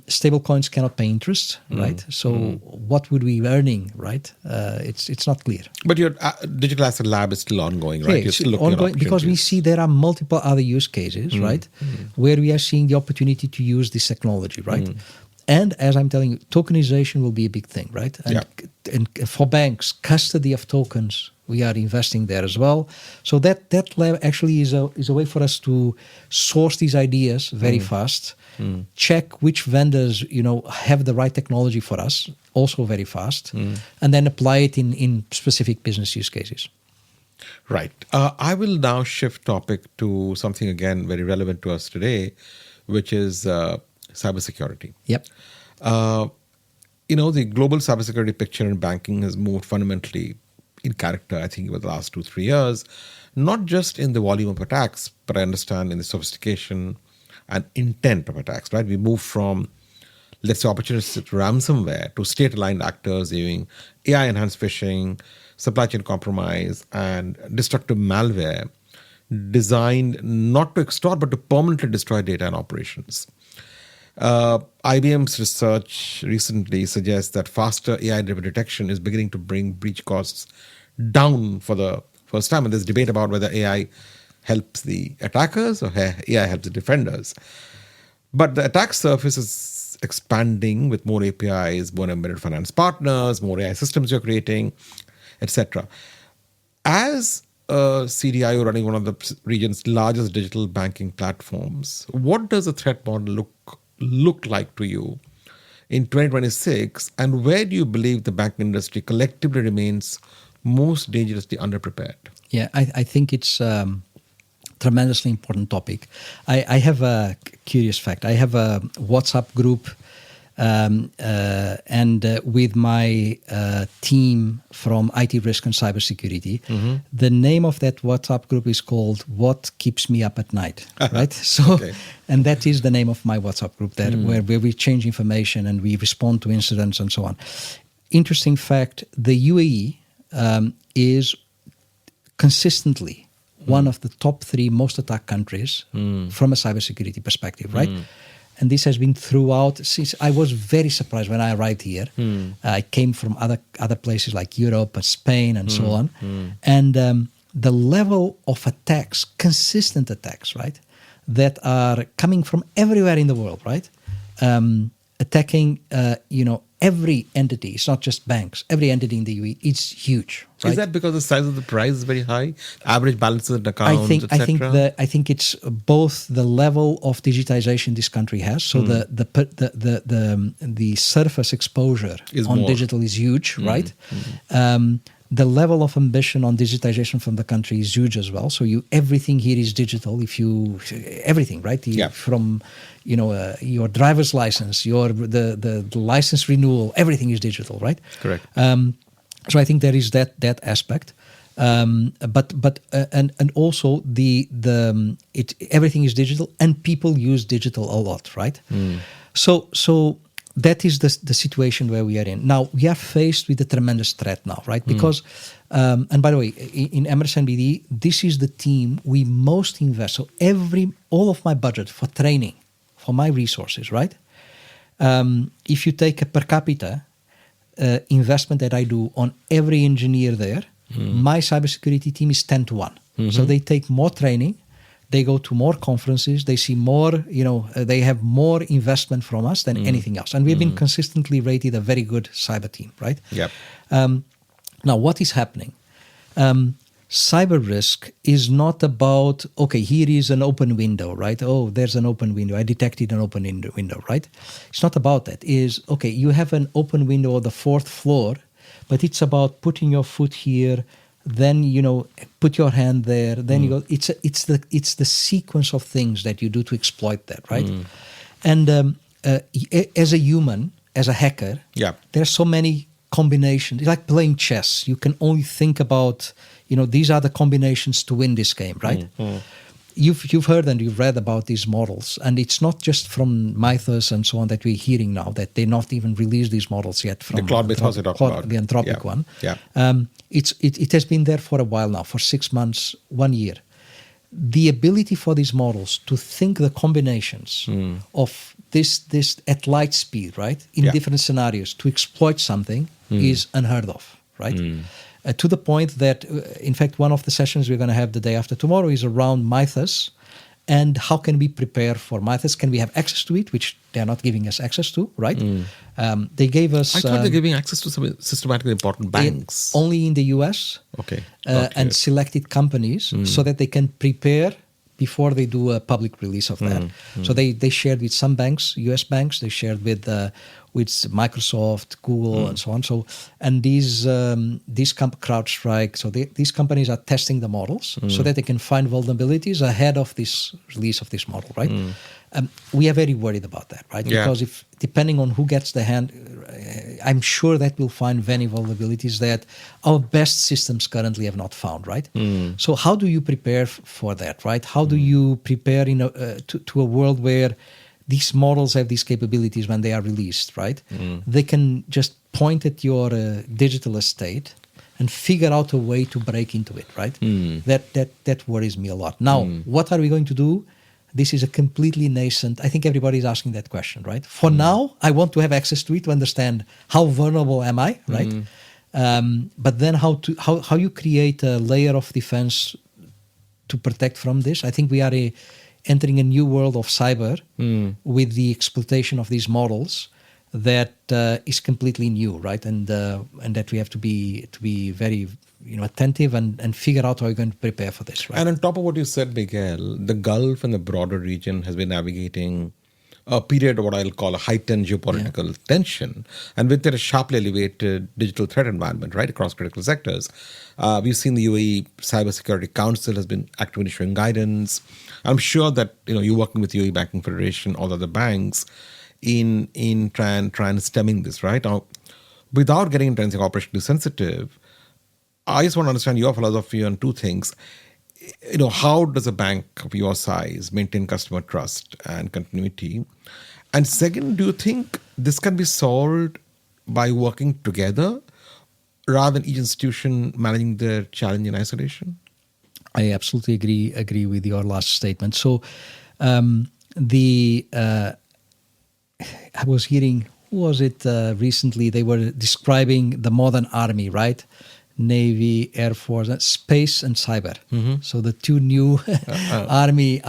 [SPEAKER 1] Stable coins cannot pay interest, right? So what would we be earning, right? It's not clear.
[SPEAKER 2] But your digital asset lab is still ongoing, right? You're still looking ongoing,
[SPEAKER 1] because we see there are multiple other use cases, right? Where we are seeing the opportunity to use this technology, right? And as I'm telling you, tokenization will be a big thing, right? And for banks, custody of tokens, we are investing there as well. So that lab actually is a way for us to source these ideas very fast, check which vendors have the right technology for us, also very fast, and then apply it in specific business use cases.
[SPEAKER 2] Right. I will now shift topic to something again very relevant to us today, which is cybersecurity.
[SPEAKER 1] Yep.
[SPEAKER 2] The global cybersecurity picture in banking has moved fundamentally in character, I think, over the last 2-3 years, not just in the volume of attacks, but I understand in the sophistication and intent of attacks, right? We moved from, let's say, opportunistic ransomware to state-aligned actors using AI-enhanced phishing, supply chain compromise, and destructive malware designed not to extort but to permanently destroy data and operations. IBM's research recently suggests that faster AI-driven detection is beginning to bring breach costs down for the first time. And there's debate about whether AI helps the attackers or AI helps the defenders. But the attack surface is expanding with more APIs, more embedded finance partners, more AI systems you're creating, etc. As a CDIO running one of the region's largest digital banking platforms, what does the threat model look like to you in 2026, and where do you believe the banking industry collectively remains most dangerously underprepared?
[SPEAKER 1] Yeah, I think it's tremendously important topic. I have a curious fact. I have a WhatsApp group and with my team from IT risk and cybersecurity. Mm-hmm. The name of that WhatsApp group is called What Keeps Me Up at Night, right? So, okay. And that is the name of my WhatsApp group there, where we change information and we respond to incidents and so on. Interesting fact, the UAE is consistently one of the top 3 most attacked countries from a cybersecurity perspective, right? And this has been throughout. Since I was very surprised when I arrived here. I came from other places like Europe and Spain and so on. And the level of attacks, consistent attacks, right, that are coming from everywhere in the world, right, attacking, every entity. It's not just banks. Every entity in the UAE, it's huge. Right?
[SPEAKER 2] Is that because the size of the prize is very high? Average balances in accounts, etc.?
[SPEAKER 1] I think it's both the level of digitization this country has. So the surface exposure on digital is huge, right? The level of ambition on digitization from the country is huge as well. So everything here is digital. Everything, right? From your driver's license, the license renewal, everything is digital, right?
[SPEAKER 2] Correct.
[SPEAKER 1] So I think there is that aspect, but also everything is digital and people use digital a lot, right? So that is the situation where we are in now. We are faced with a tremendous threat now, right? Because and by the way, in Emirates NBD, this is the team we most invest. So all of my budget for training, for my resources, right? If you take a per capita investment that I do on every engineer there, my cybersecurity team is 10 to 1. So they take more training, they go to more conferences, they see more, they have more investment from us than anything else. And we've been consistently rated a very good cyber team, right?
[SPEAKER 2] Yep.
[SPEAKER 1] Now, what is happening? Cyber risk is not about, okay, here is an open window, right? Oh, there's an open window. I detected an open window, right? It's not about that. It's, okay, you have an open window on the 4th floor, but it's about putting your foot here, then, put your hand there, then you go. It's the sequence of things that you do to exploit that, right? And as a human, as a hacker, there are so many combinations. It's like playing chess. You can only think about, these are the combinations to win this game, right? You've heard and you've read about these models, and it's not just from Mythos and so on that we're hearing now, that they're not even released these models yet. From
[SPEAKER 2] the cloud-based ones,
[SPEAKER 1] the Anthropic one.
[SPEAKER 2] Yeah.
[SPEAKER 1] It has been there for a while now, for 6 months, 1 year. The ability for these models to think the combinations of this at light speed, right, in different scenarios to exploit something is unheard of, right? To the point that, in fact, one of the sessions we're going to have the day after tomorrow is around Mythos and how can we prepare for Mythos? Can we have access to it, which they're not giving us access to, right? They gave us...
[SPEAKER 2] I thought they're giving access to some systematically important banks.
[SPEAKER 1] Only in the US.
[SPEAKER 2] Okay.
[SPEAKER 1] And selected companies so that they can prepare before they do a public release of that. So they shared with some banks, US banks, they shared with Microsoft, Google, and so on. So, and these CrowdStrike, so these companies are testing the models so that they can find vulnerabilities ahead of this release of this model, right? We are very worried about that, right? Because if depending on who gets the hand, I'm sure that we'll find many vulnerabilities that our best systems currently have not found, right? So how do you prepare for that, right? How do you prepare to a world where these models have these capabilities when they are released, right? They can just point at your digital estate and figure out a way to break into it, right? That worries me a lot. Now, what are we going to do? This is a completely nascent. I think everybody's asking that question, right? For now, I want to have access to it to understand how vulnerable am I, right? But then how you create a layer of defense to protect from this. I think we are entering a new world of cyber with the exploitation of these models that is completely new, right? And that we have to be very attentive and figure out how we're going to prepare for this, right?
[SPEAKER 2] And on top of what you said, Miguel, the Gulf and the broader region has been navigating a period of what I'll call a heightened geopolitical tension, and with a sharply elevated digital threat environment, right, across critical sectors. We've seen the UAE Cybersecurity Council has been actively issuing guidance. I'm sure that you're working with UAE Banking Federation, all other banks, in trying stemming this, right? Now, without getting into anything operationally sensitive, I just want to understand your philosophy on two things. How does a bank of your size maintain customer trust and continuity? And second, do you think this can be solved by working together rather than each institution managing their challenge in isolation?
[SPEAKER 1] I absolutely agree with your last statement. So I was hearing, who was it recently? They were describing the modern army, right? Navy, Air Force, space, and cyber. So the two new army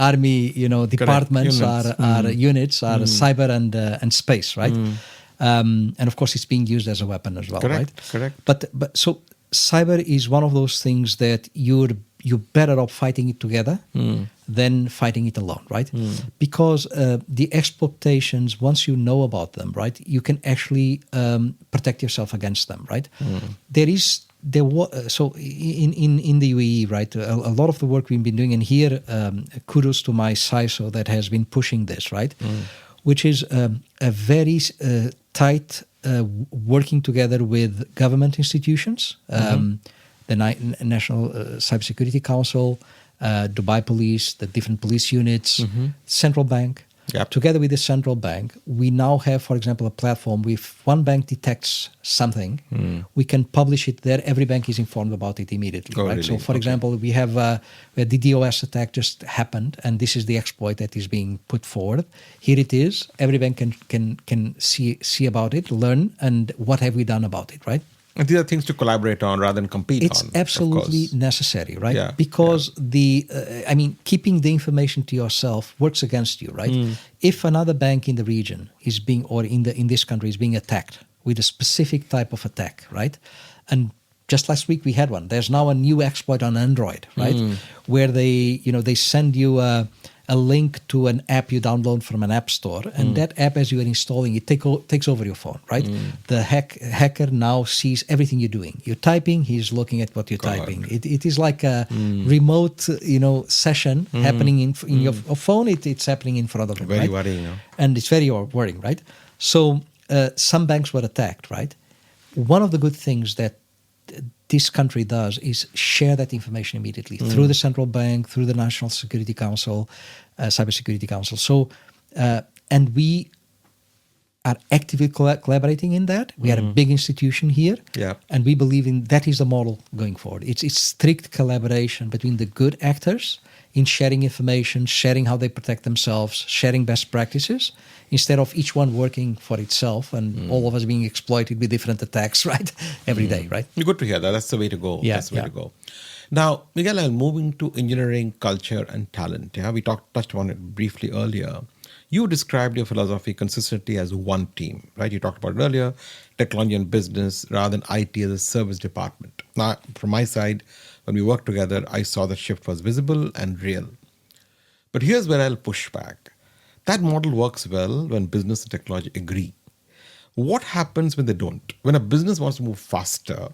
[SPEAKER 1] departments are units are cyber and space, right? And of course, it's being used as a weapon as well, right?
[SPEAKER 2] Correct.
[SPEAKER 1] But so cyber is one of those things that you're better off fighting it together than fighting it alone, right? Because the exploitations, once you know about them, right, you can actually protect yourself against them, right? So in the UAE, right, a lot of the work we've been doing, and here kudos to my CISO that has been pushing this, right, which is a very tight working together with government institutions, the National Cybersecurity Council, Dubai Police, the different police units, central bank.
[SPEAKER 2] Yep.
[SPEAKER 1] Together with the central bank, we now have, for example, a platform. If one bank detects something, we can publish it there. Every bank is informed about it immediately.
[SPEAKER 2] Oh,
[SPEAKER 1] right?
[SPEAKER 2] really?
[SPEAKER 1] So, for example, we have the DDoS attack just happened, and this is the exploit that is being put forward. Here it is. Every bank can see about it, learn, and what have we done about it, right?
[SPEAKER 2] And these are things to collaborate on rather than compete on.
[SPEAKER 1] It's absolutely necessary, right?
[SPEAKER 2] Yeah,
[SPEAKER 1] because keeping the information to yourself works against you, right? If another bank in the region is being, or in this country is being attacked with a specific type of attack, right? And just last week we had one. There's now a new exploit on Android, right? Where they send you a link to an app you download from an app store, and that app, as you are installing it, takes over your phone, right? The hacker now sees everything you're doing. You're typing, he's looking at what you're typing. It is like a remote, session happening in your phone. It's happening in front of him.
[SPEAKER 2] Very
[SPEAKER 1] right?
[SPEAKER 2] worrying.
[SPEAKER 1] And it's very worrying, right? So some banks were attacked, right? One of the good things that this country does is share that information immediately through the central bank, through the National Security Council, Cybersecurity Council. So, and we are actively collaborating in that. We are a big institution here, and we believe in that is the model going forward. It's strict collaboration between the good actors in sharing information, sharing how they protect themselves, sharing best practices, instead of each one working for itself and all of us being exploited with different attacks, right? Every day, right?
[SPEAKER 2] Good to hear that. That's the way to go.
[SPEAKER 1] Yeah,
[SPEAKER 2] That's the way to go. Now, Miguel, moving to engineering, culture, and talent. Yeah, we touched on it briefly earlier. You described your philosophy consistently as one team, right? You talked about it earlier, technology and business rather than IT as a service department. Now, from my side, when we worked together, I saw the shift was visible and real. But here's where I'll push back. That model works well when business and technology agree. What happens when they don't? When a business wants to move faster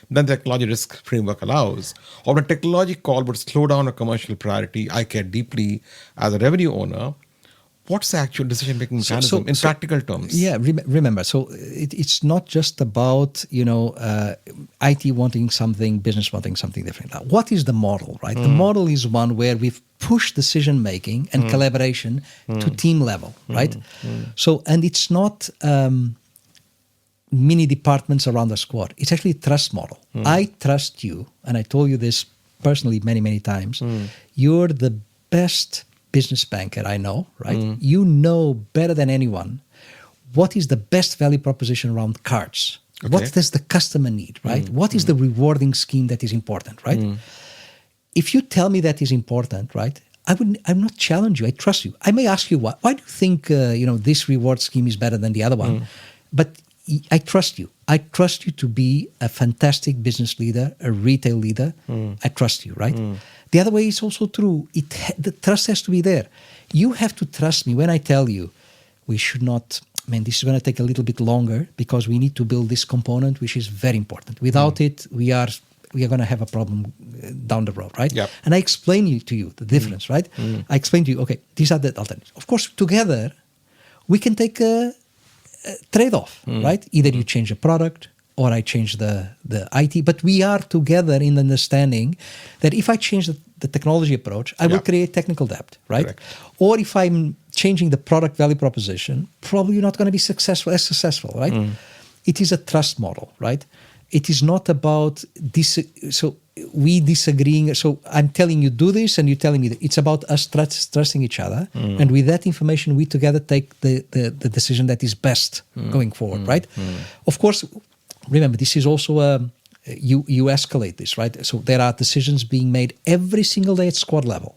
[SPEAKER 2] than the technology risk framework allows, or when a technology call would slow down a commercial priority I care deeply as a revenue owner, what's the actual decision-making mechanism in practical terms?
[SPEAKER 1] Yeah, remember, so it's not just about, IT wanting something, business wanting something different. What is the model, right? The model is one where we've pushed decision-making and collaboration to team level, right? So, and it's not... mini departments around the squad. It's actually a trust model. I trust you, and I told you this personally many, many times. You're the best business banker I know, right? You know better than anyone what is the best value proposition around cards. Okay. What does the customer need, right? What is the rewarding scheme that is important, right? If you tell me that is important, right, I'm not challenge you. I trust you. I may ask you why do you think this reward scheme is better than the other one, but I trust you. I trust you to be a fantastic business leader, a retail leader. I trust you, right? The other way is also true. The trust has to be there. You have to trust me when I tell you we should not. This is going to take a little bit longer because we need to build this component, which is very important. Without it, we are going to have a problem down the road, right?
[SPEAKER 2] Yep.
[SPEAKER 1] And I explain to you the difference, right? I explain to you, okay, these are the alternatives. Of course, together, we can take a trade-off, right? Either you change the product or I change the IT, but we are together in the understanding that if I change the technology approach, I will create technical debt, right? Correct. Or if I'm changing the product value proposition, probably you're not going to be as successful, right? It is a trust model, right? It is not about this. So we disagreeing. So I'm telling you do this, and you're telling me that. It's about us trusting each other, and with that information, we together take the decision that is best going forward, right? Of course, remember this is also you escalate this, right? So there are decisions being made every single day at squad level.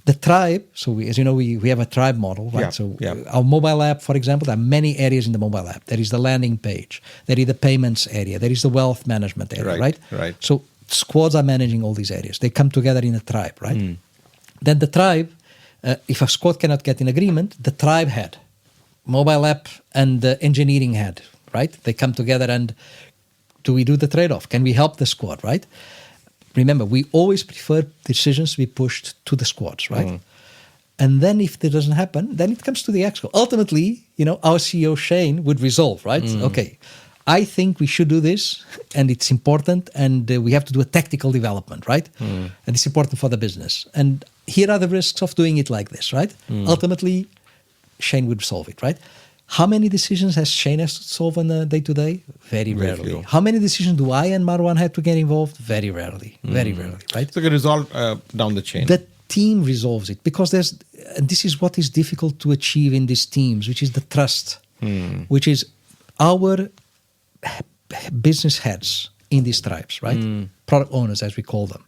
[SPEAKER 1] The tribe, so as you know, we have a tribe model, right? Our mobile app, for example, there are many areas in the mobile app. There is the landing page, there is the payments area, there is the wealth management area, right? So squads are managing all these areas. They come together in a tribe, right? Then the tribe, if a squad cannot get in agreement, the tribe head, mobile app and the engineering head, right? They come together and do we do the trade-off? Can we help the squad, right? Remember, we always prefer decisions to be pushed to the squads, right? And then if that doesn't happen, then it comes to the exco. Ultimately, our CEO, Shane, would resolve, right? Okay, I think we should do this, and it's important, and we have to do a tactical development, right? And it's important for the business. And here are the risks of doing it like this, right? Ultimately, Shane would solve it, right? How many decisions has Shane has to solve on a day-to-day? Very rarely. Few. How many decisions do I and Marwan have to get involved? Very rarely. Very rarely, right?
[SPEAKER 2] So it can resolve down the chain.
[SPEAKER 1] The team resolves it because and this is what is difficult to achieve in these teams, which is the trust, which is our business heads in these tribes, right? Product owners, as we call them.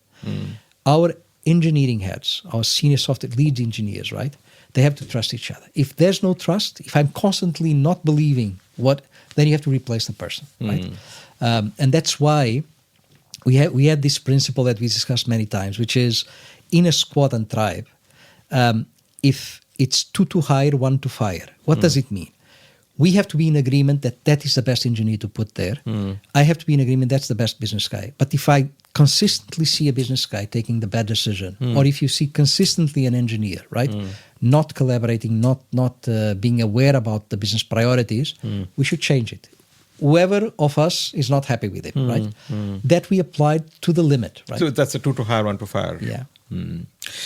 [SPEAKER 1] Our engineering heads, our senior software lead engineers, right? They have to trust each other. If there's no trust, if I'm constantly not believing then you have to replace the person, right? And that's why we had this principle that we discussed many times, which is in a squad and tribe, if it's two to hire, one to fire, what does it mean? We have to be in agreement that is the best engineer to put there. I have to be in agreement that's the best business guy. But if I consistently see a business guy taking the bad decision, or if you see consistently an engineer, right, not collaborating, not being aware about the business priorities, we should change it. Whoever of us is not happy with it, right? That we applied to the limit, right?
[SPEAKER 2] So that's a two to hire, one to fire.
[SPEAKER 1] Yeah.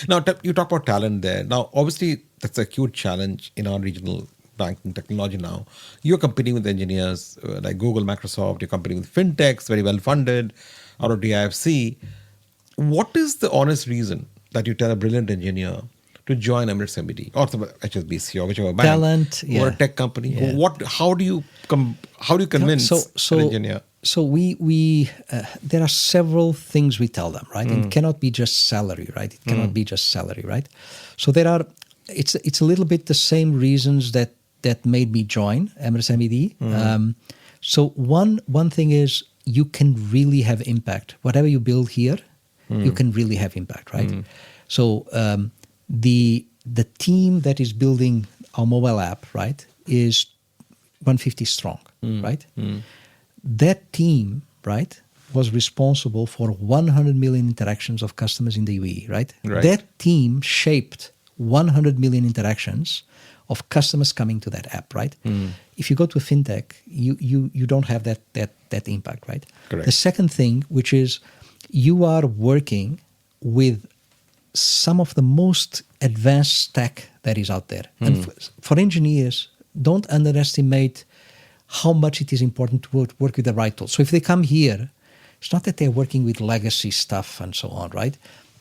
[SPEAKER 2] Now, you talk about talent there. Now, obviously, that's a huge challenge in our regional banking technology now. You're competing with engineers like Google, Microsoft. You're competing with fintechs, very well funded, out of DIFC. What is the honest reason that you tell a brilliant engineer to join Emirates NBD or HSBC or whichever bank,
[SPEAKER 1] talent,
[SPEAKER 2] or a tech company? Yeah. How do you convince an engineer?
[SPEAKER 1] So we there are several things we tell them, right? It cannot be just salary, right? It cannot be just salary, right? So there are. It's a little bit the same reasons that made me join Emirates NBD. So one thing is you can really have impact. Whatever you build here, you can really have impact, right? So the team that is building our mobile app, right, is 150 strong, right? That team, right, was responsible for 100 million interactions of customers in the UAE, right? That team shaped 100 million interactions of customers coming to that app, right? If you go to a fintech, you don't have that impact, right?
[SPEAKER 2] Correct.
[SPEAKER 1] The second thing, which is you are working with some of the most advanced tech that is out there. And for engineers, don't underestimate how much it is important to work with the right tools. So if they come here, it's not that they're working with legacy stuff and so on, right?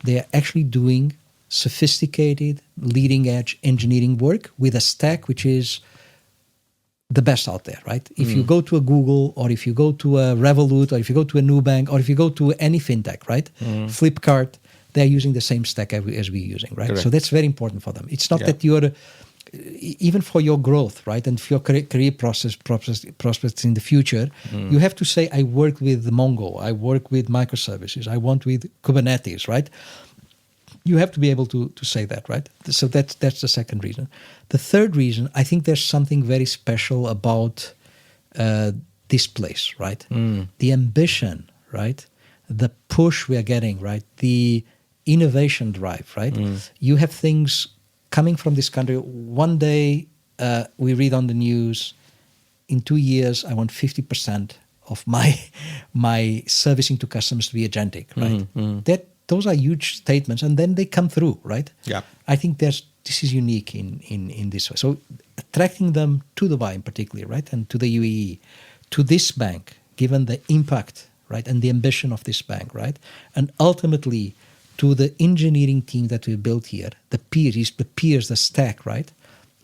[SPEAKER 1] They're actually doing sophisticated, leading-edge engineering work with a stack which is the best out there, right? If you go to a Google, or if you go to a Revolut, or if you go to a Nubank, or if you go to any fintech, right? Flipkart, they're using the same stack as we're using, right?
[SPEAKER 2] Correct.
[SPEAKER 1] So that's very important for them. It's not that you're, even for your growth, right? And for your career prospects in the future, you have to say, I work with Mongo, I work with microservices, I want with Kubernetes, right? You have to be able to say that, right? So that's the second reason. The third reason, I think there's something very special about this place, right? The ambition, right? The push we are getting, right? The innovation drive, right? You have things coming from this country. One day we read on the news, in 2 years, I want 50% of my servicing to customers to be agentic, right? Those are huge statements, and then they come through, right?
[SPEAKER 2] Yeah.
[SPEAKER 1] I think this is unique in this way. So attracting them to Dubai in particular, right, and to the UAE, to this bank, given the impact, right, and the ambition of this bank, right, and ultimately to the engineering team that we built here, the peers, the stack, right?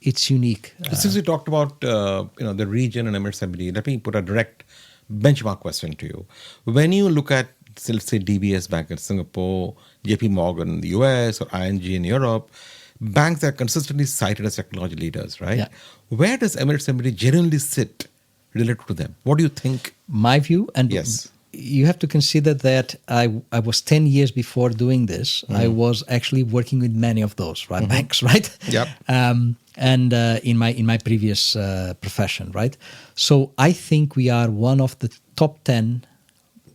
[SPEAKER 1] It's unique.
[SPEAKER 2] Since we talked about the region and Emirates NBD, let me put a direct benchmark question to you. When you look at, let's say, DBS Bank in Singapore, JP Morgan in the US, or ING in Europe, banks are consistently cited as technology leaders, right?
[SPEAKER 1] Yeah.
[SPEAKER 2] Where does Emirates NBD genuinely sit related to them? What do you think?
[SPEAKER 1] My view, and
[SPEAKER 2] yes,
[SPEAKER 1] you have to consider that I was 10 years before doing this. I was actually working with many of those banks, right?
[SPEAKER 2] Yep.
[SPEAKER 1] And in my previous profession, right? So I think we are one of the top 10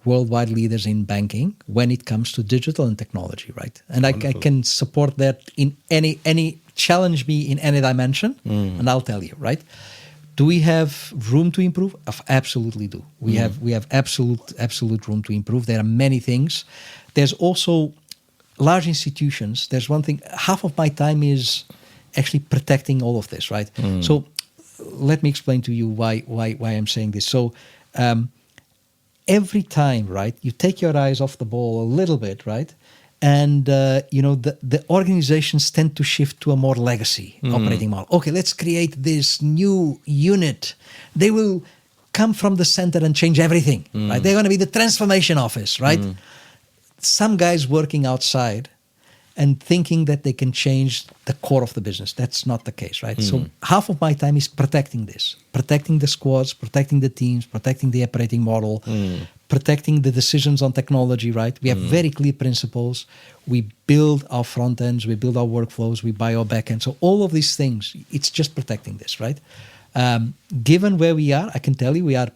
[SPEAKER 1] worldwide leaders in banking when it comes to digital and technology, right? And I can support that in any challenge me in any dimension, and I'll tell you, right? Do we have room to improve? Absolutely do. We have absolute room to improve. There are many things. There's also large institutions. There's one thing. Half of my time is actually protecting all of this, right? So let me explain to you why I'm saying this. So every time, right, you take your eyes off the ball a little bit, right? And, the organizations tend to shift to a more legacy operating model. Okay, let's create this new unit. They will come from the center and change everything, right? They're going to be the transformation office, right? Some guys working outside and thinking that they can change the core of the business. That's not the case, right? So half of my time is protecting this, protecting the squads, protecting the teams, protecting the operating model, protecting the decisions on technology, right? We have very clear principles. We build our front ends, we build our workflows, we buy our back end. So all of these things, it's just protecting this, right? Given where we are, I can tell you we are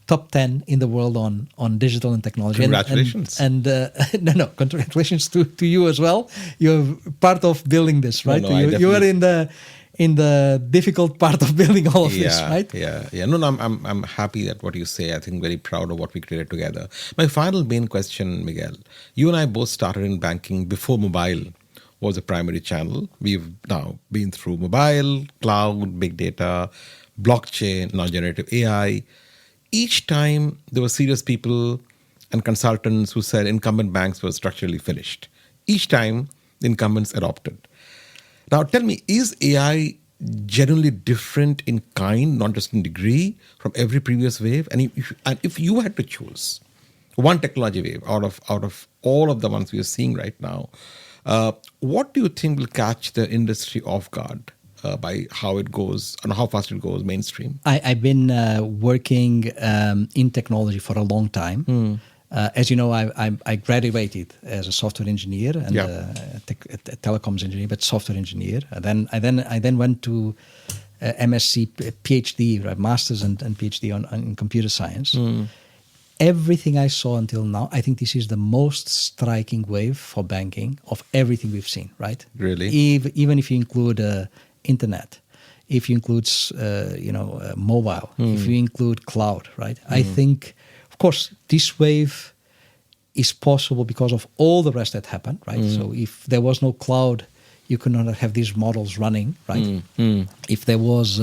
[SPEAKER 1] top 10 in the world on digital and technology.
[SPEAKER 2] Congratulations.
[SPEAKER 1] And congratulations to you as well. You're part of building this, right? You are in the difficult part of building all of this, right?
[SPEAKER 2] Yeah. No, I'm happy that what you say. I think very proud of what we created together. My final main question, Miguel. You and I both started in banking before mobile was a primary channel. We've now been through mobile, cloud, big data, blockchain, now generative AI. Each time there were serious people and consultants who said incumbent banks were structurally finished. Each time the incumbents adopted. Now tell me, is AI genuinely different in kind, not just in degree, from every previous wave? And if you had to choose one technology wave out of all of the ones we are seeing right now, what do you think will catch the industry off guard? By how it goes and how fast it goes mainstream?
[SPEAKER 1] I've been working in technology for a long time. As you know, I graduated as a software engineer and a telecoms engineer, but software engineer. And I then went to MSc, PhD, right, masters and PhD in computer science. Everything I saw until now, I think this is the most striking wave for banking of everything we've seen, right?
[SPEAKER 2] Really?
[SPEAKER 1] Even if you include internet, if you include mobile, if you include cloud, right? I think, of course, this wave is possible because of all the rest that happened, right? So if there was no cloud, you could not have these models running, right? If there was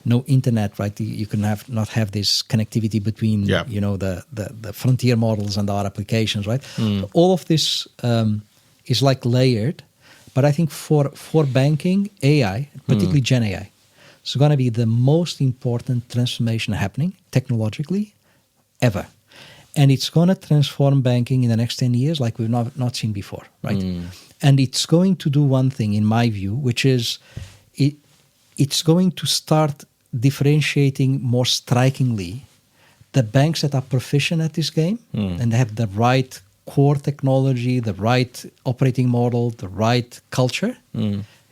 [SPEAKER 1] no internet, right? You can not have this connectivity between, the frontier models and our applications, right? So all of this is like layered. But I think for banking, AI, particularly Gen AI, is going to be the most important transformation happening technologically ever. And it's going to transform banking in the next 10 years like we've not seen before, right? And it's going to do one thing, in my view, which is it's going to start differentiating more strikingly the banks that are proficient at this game and have the right core technology, the right operating model, the right culture,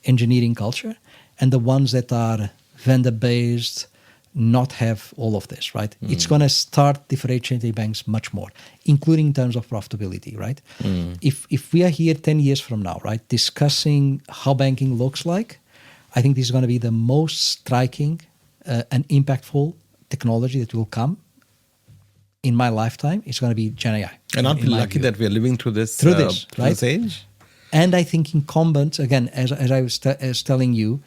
[SPEAKER 1] engineering culture, and the ones that are vendor-based, not have all of this, right? It's going to start differentiating banks much more, including in terms of profitability, right? If we are here 10 years from now, right, discussing how banking looks like, I think this is going to be the most striking and impactful technology that will come in my lifetime. It's going to be Gen AI.
[SPEAKER 2] And aren't we lucky that we are living through this age?
[SPEAKER 1] And I think incumbents, again, as I was telling you,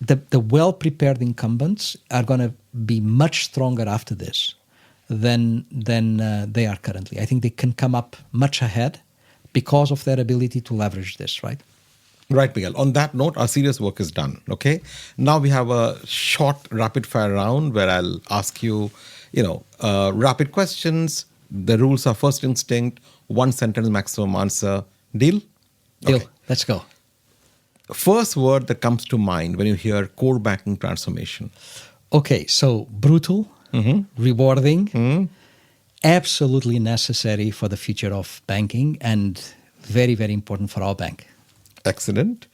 [SPEAKER 1] the well-prepared incumbents are going to be much stronger after this than they are currently. I think they can come up much ahead because of their ability to leverage this, right?
[SPEAKER 2] Right, Miguel. On that note, our serious work is done, okay? Now we have a short rapid-fire round where I'll ask you, rapid questions. The rules are first instinct, one sentence maximum answer. Deal?
[SPEAKER 1] Deal.
[SPEAKER 2] Okay.
[SPEAKER 1] Let's go.
[SPEAKER 2] First word that comes to mind when you hear core banking transformation.
[SPEAKER 1] Okay, so brutal, rewarding, absolutely necessary for the future of banking and very, very important for our bank.
[SPEAKER 2] Excellent.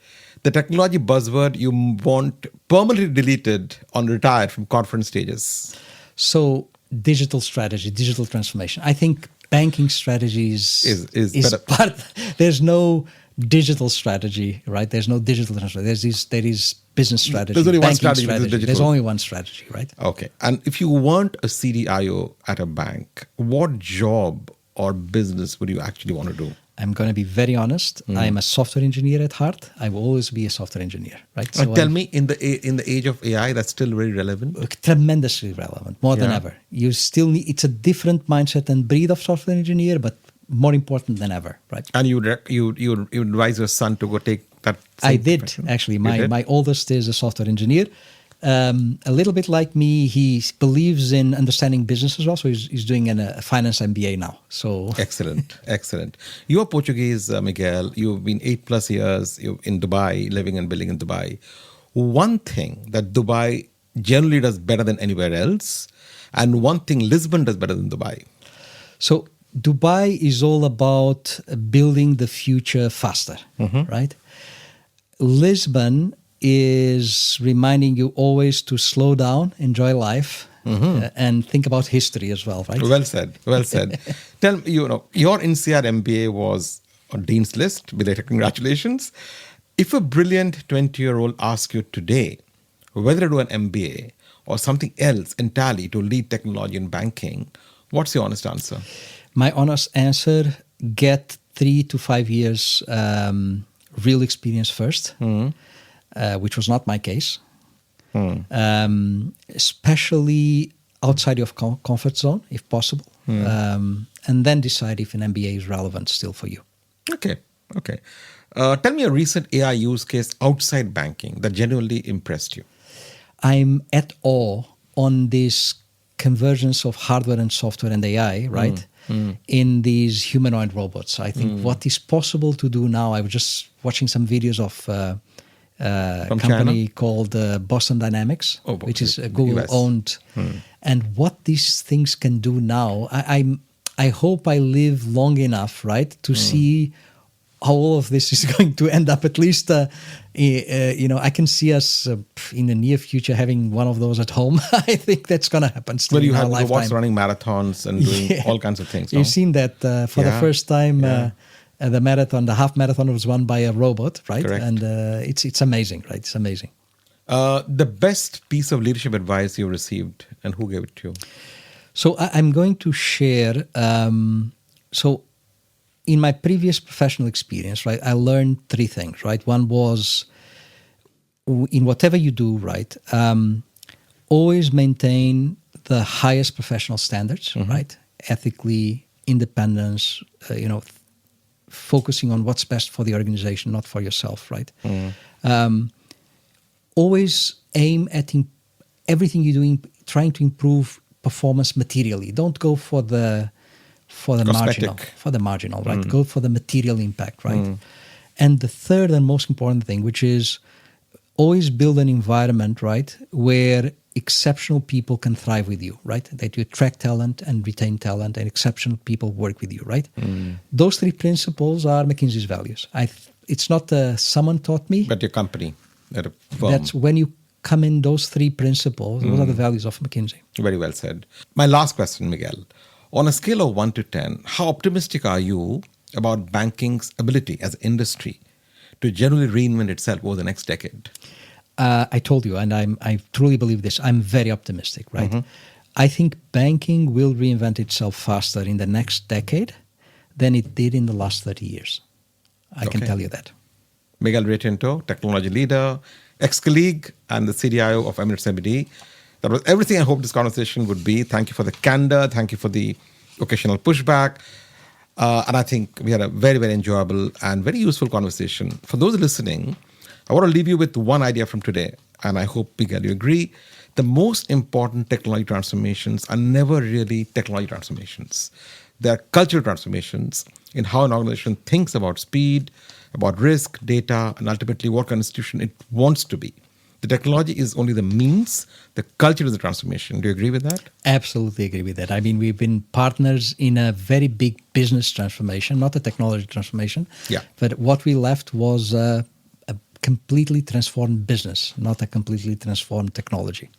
[SPEAKER 2] The technology buzzword you want permanently deleted or retired from conference stages.
[SPEAKER 1] So digital strategy, digital transformation. I think banking strategies is part. There's no digital strategy, right? There's no digital transformation. There is business strategy.
[SPEAKER 2] There's only one
[SPEAKER 1] strategy.
[SPEAKER 2] strategy.
[SPEAKER 1] There's only one strategy, right?
[SPEAKER 2] Okay. And if you weren't a CDIO at a bank, what job or business would you actually want to do?
[SPEAKER 1] I'm going to be very honest. I'm a software engineer at heart. I will always be a software engineer, right?
[SPEAKER 2] So tell me, in the age of AI, that's still very relevant?
[SPEAKER 1] Tremendously relevant, more than ever. You still need, it's a different mindset and breed of software engineer, but more important than ever, right?
[SPEAKER 2] And you advise your son to go take that
[SPEAKER 1] I did, actually. My oldest is a software engineer. A little bit like me, he believes in understanding business as well. So he's doing a finance MBA now. So
[SPEAKER 2] Excellent. You're Portuguese, Miguel. You've been 8+ years in Dubai, living and building in Dubai. One thing that Dubai generally does better than anywhere else, and one thing Lisbon does better than Dubai.
[SPEAKER 1] So Dubai is all about building the future faster, right? Lisbon is reminding you always to slow down, enjoy life, and think about history as well, right?
[SPEAKER 2] Well said. Tell me, your INSEAD MBA was on Dean's list. Belated congratulations. If a brilliant 20-year-old asks you today whether to do an MBA or something else entirely to lead technology and banking, what's your honest answer?
[SPEAKER 1] My honest answer, get 3 to 5 years real experience first. Which was not my case, especially outside your comfort zone, if possible, and then decide if an MBA is relevant still for you.
[SPEAKER 2] Okay. Tell me a recent AI use case outside banking that genuinely impressed you.
[SPEAKER 1] I'm at awe on this convergence of hardware and software and AI, right? In these humanoid robots. I think what is possible to do now, I was just watching some videos of a company called Boston Dynamics, which is Google-owned. And what these things can do now, I hope I live long enough, right, to see how all of this is going to end up. At least, I can see us in the near future having one of those at home. I think that's going to happen still.
[SPEAKER 2] Well, you
[SPEAKER 1] in our
[SPEAKER 2] have
[SPEAKER 1] lifetime.
[SPEAKER 2] robots running marathons and doing all kinds of things.
[SPEAKER 1] You've seen that for the first time. The half marathon was won by a robot, right?
[SPEAKER 2] Correct.
[SPEAKER 1] And it's amazing, right? It's amazing.
[SPEAKER 2] The best piece of leadership advice you received, and who gave it to you?
[SPEAKER 1] So I'm going to share. So in my previous professional experience, right, I learned 3 things, right? One was in whatever you do, right, always maintain the highest professional standards, right? Ethically, independence, focusing on what's best for the organization, not for yourself, right? Always aim at everything you're doing, trying to improve performance materially. Don't go for the marginal, right? Go for the material impact, right? And the third and most important thing, which is always build an environment, right, where exceptional people can thrive with you, right? That you attract talent and retain talent, and exceptional people work with you, right? Those three principles are McKinsey's values. It's not someone taught me,
[SPEAKER 2] but your company, at a firm.
[SPEAKER 1] That's when you come in those three principles. Those are the values of McKinsey.
[SPEAKER 2] Very well said. My last question, Miguel. On a scale of 1 to 10, how optimistic are you about banking's ability as an industry to generally reinvent itself over the next decade?
[SPEAKER 1] I told you, and I truly believe this, I'm very optimistic, right? I think banking will reinvent itself faster in the next decade than it did in the last 30 years. I can tell you that.
[SPEAKER 2] Miguel Rio Tinto, technology leader, ex-colleague, and the CDIO of Emirates NBD. That was everything I hoped this conversation would be. Thank you for the candor. Thank you for the occasional pushback. And I think we had a very, very enjoyable and very useful conversation. For those listening, I want to leave you with one idea from today. And I hope, Miguel, you agree. The most important technology transformations are never really technology transformations. They are cultural transformations in how an organization thinks about speed, about risk, data, and ultimately what kind of institution it wants to be. The technology is only the means. The culture is the transformation. Do you agree with that?
[SPEAKER 1] Absolutely agree with that. I mean, we've been partners in a very big business transformation, not a technology transformation.
[SPEAKER 2] Yeah.
[SPEAKER 1] But what we left was a completely transformed business, not a completely transformed technology.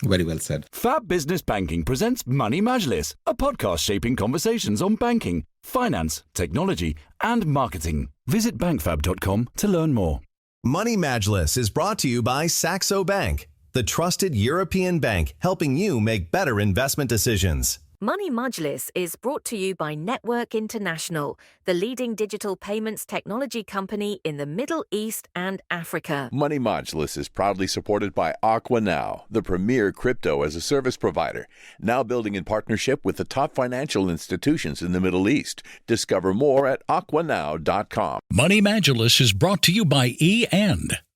[SPEAKER 2] Very well said.
[SPEAKER 3] Fab Business Banking presents Money Majlis, a podcast shaping conversations on banking, finance, technology, and marketing. Visit bankfab.com to learn more.
[SPEAKER 4] Money Majlis is brought to you by Saxo Bank, the trusted European bank helping you make better investment decisions.
[SPEAKER 5] Money Majlis is brought to you by Network International, the leading digital payments technology company in the Middle East and Africa.
[SPEAKER 6] Money Majlis is proudly supported by Aqua Now, the premier crypto as a service provider, now building in partnership with the top financial institutions in the Middle East. Discover more at aquanow.com.
[SPEAKER 7] Money Majlis is brought to you by E&,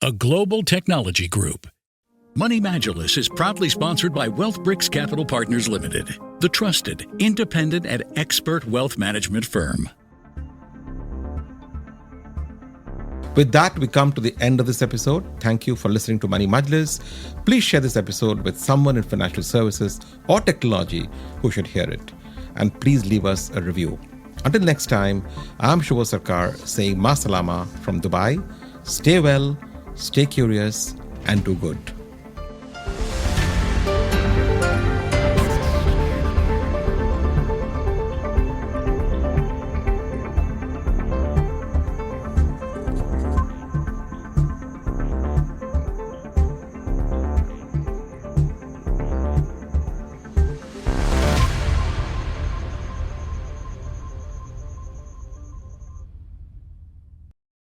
[SPEAKER 7] a global technology group. Money Majlis is proudly sponsored by WealthBricks Capital Partners Limited, the trusted, independent, and expert wealth management firm.
[SPEAKER 2] With that, we come to the end of this episode. Thank you for listening to Money Majlis. Please share this episode with someone in financial services or technology who should hear it. And please leave us a review. Until next time, I'm Suvo Sarkar saying Ma Salama from Dubai. Stay well, stay curious, and do good.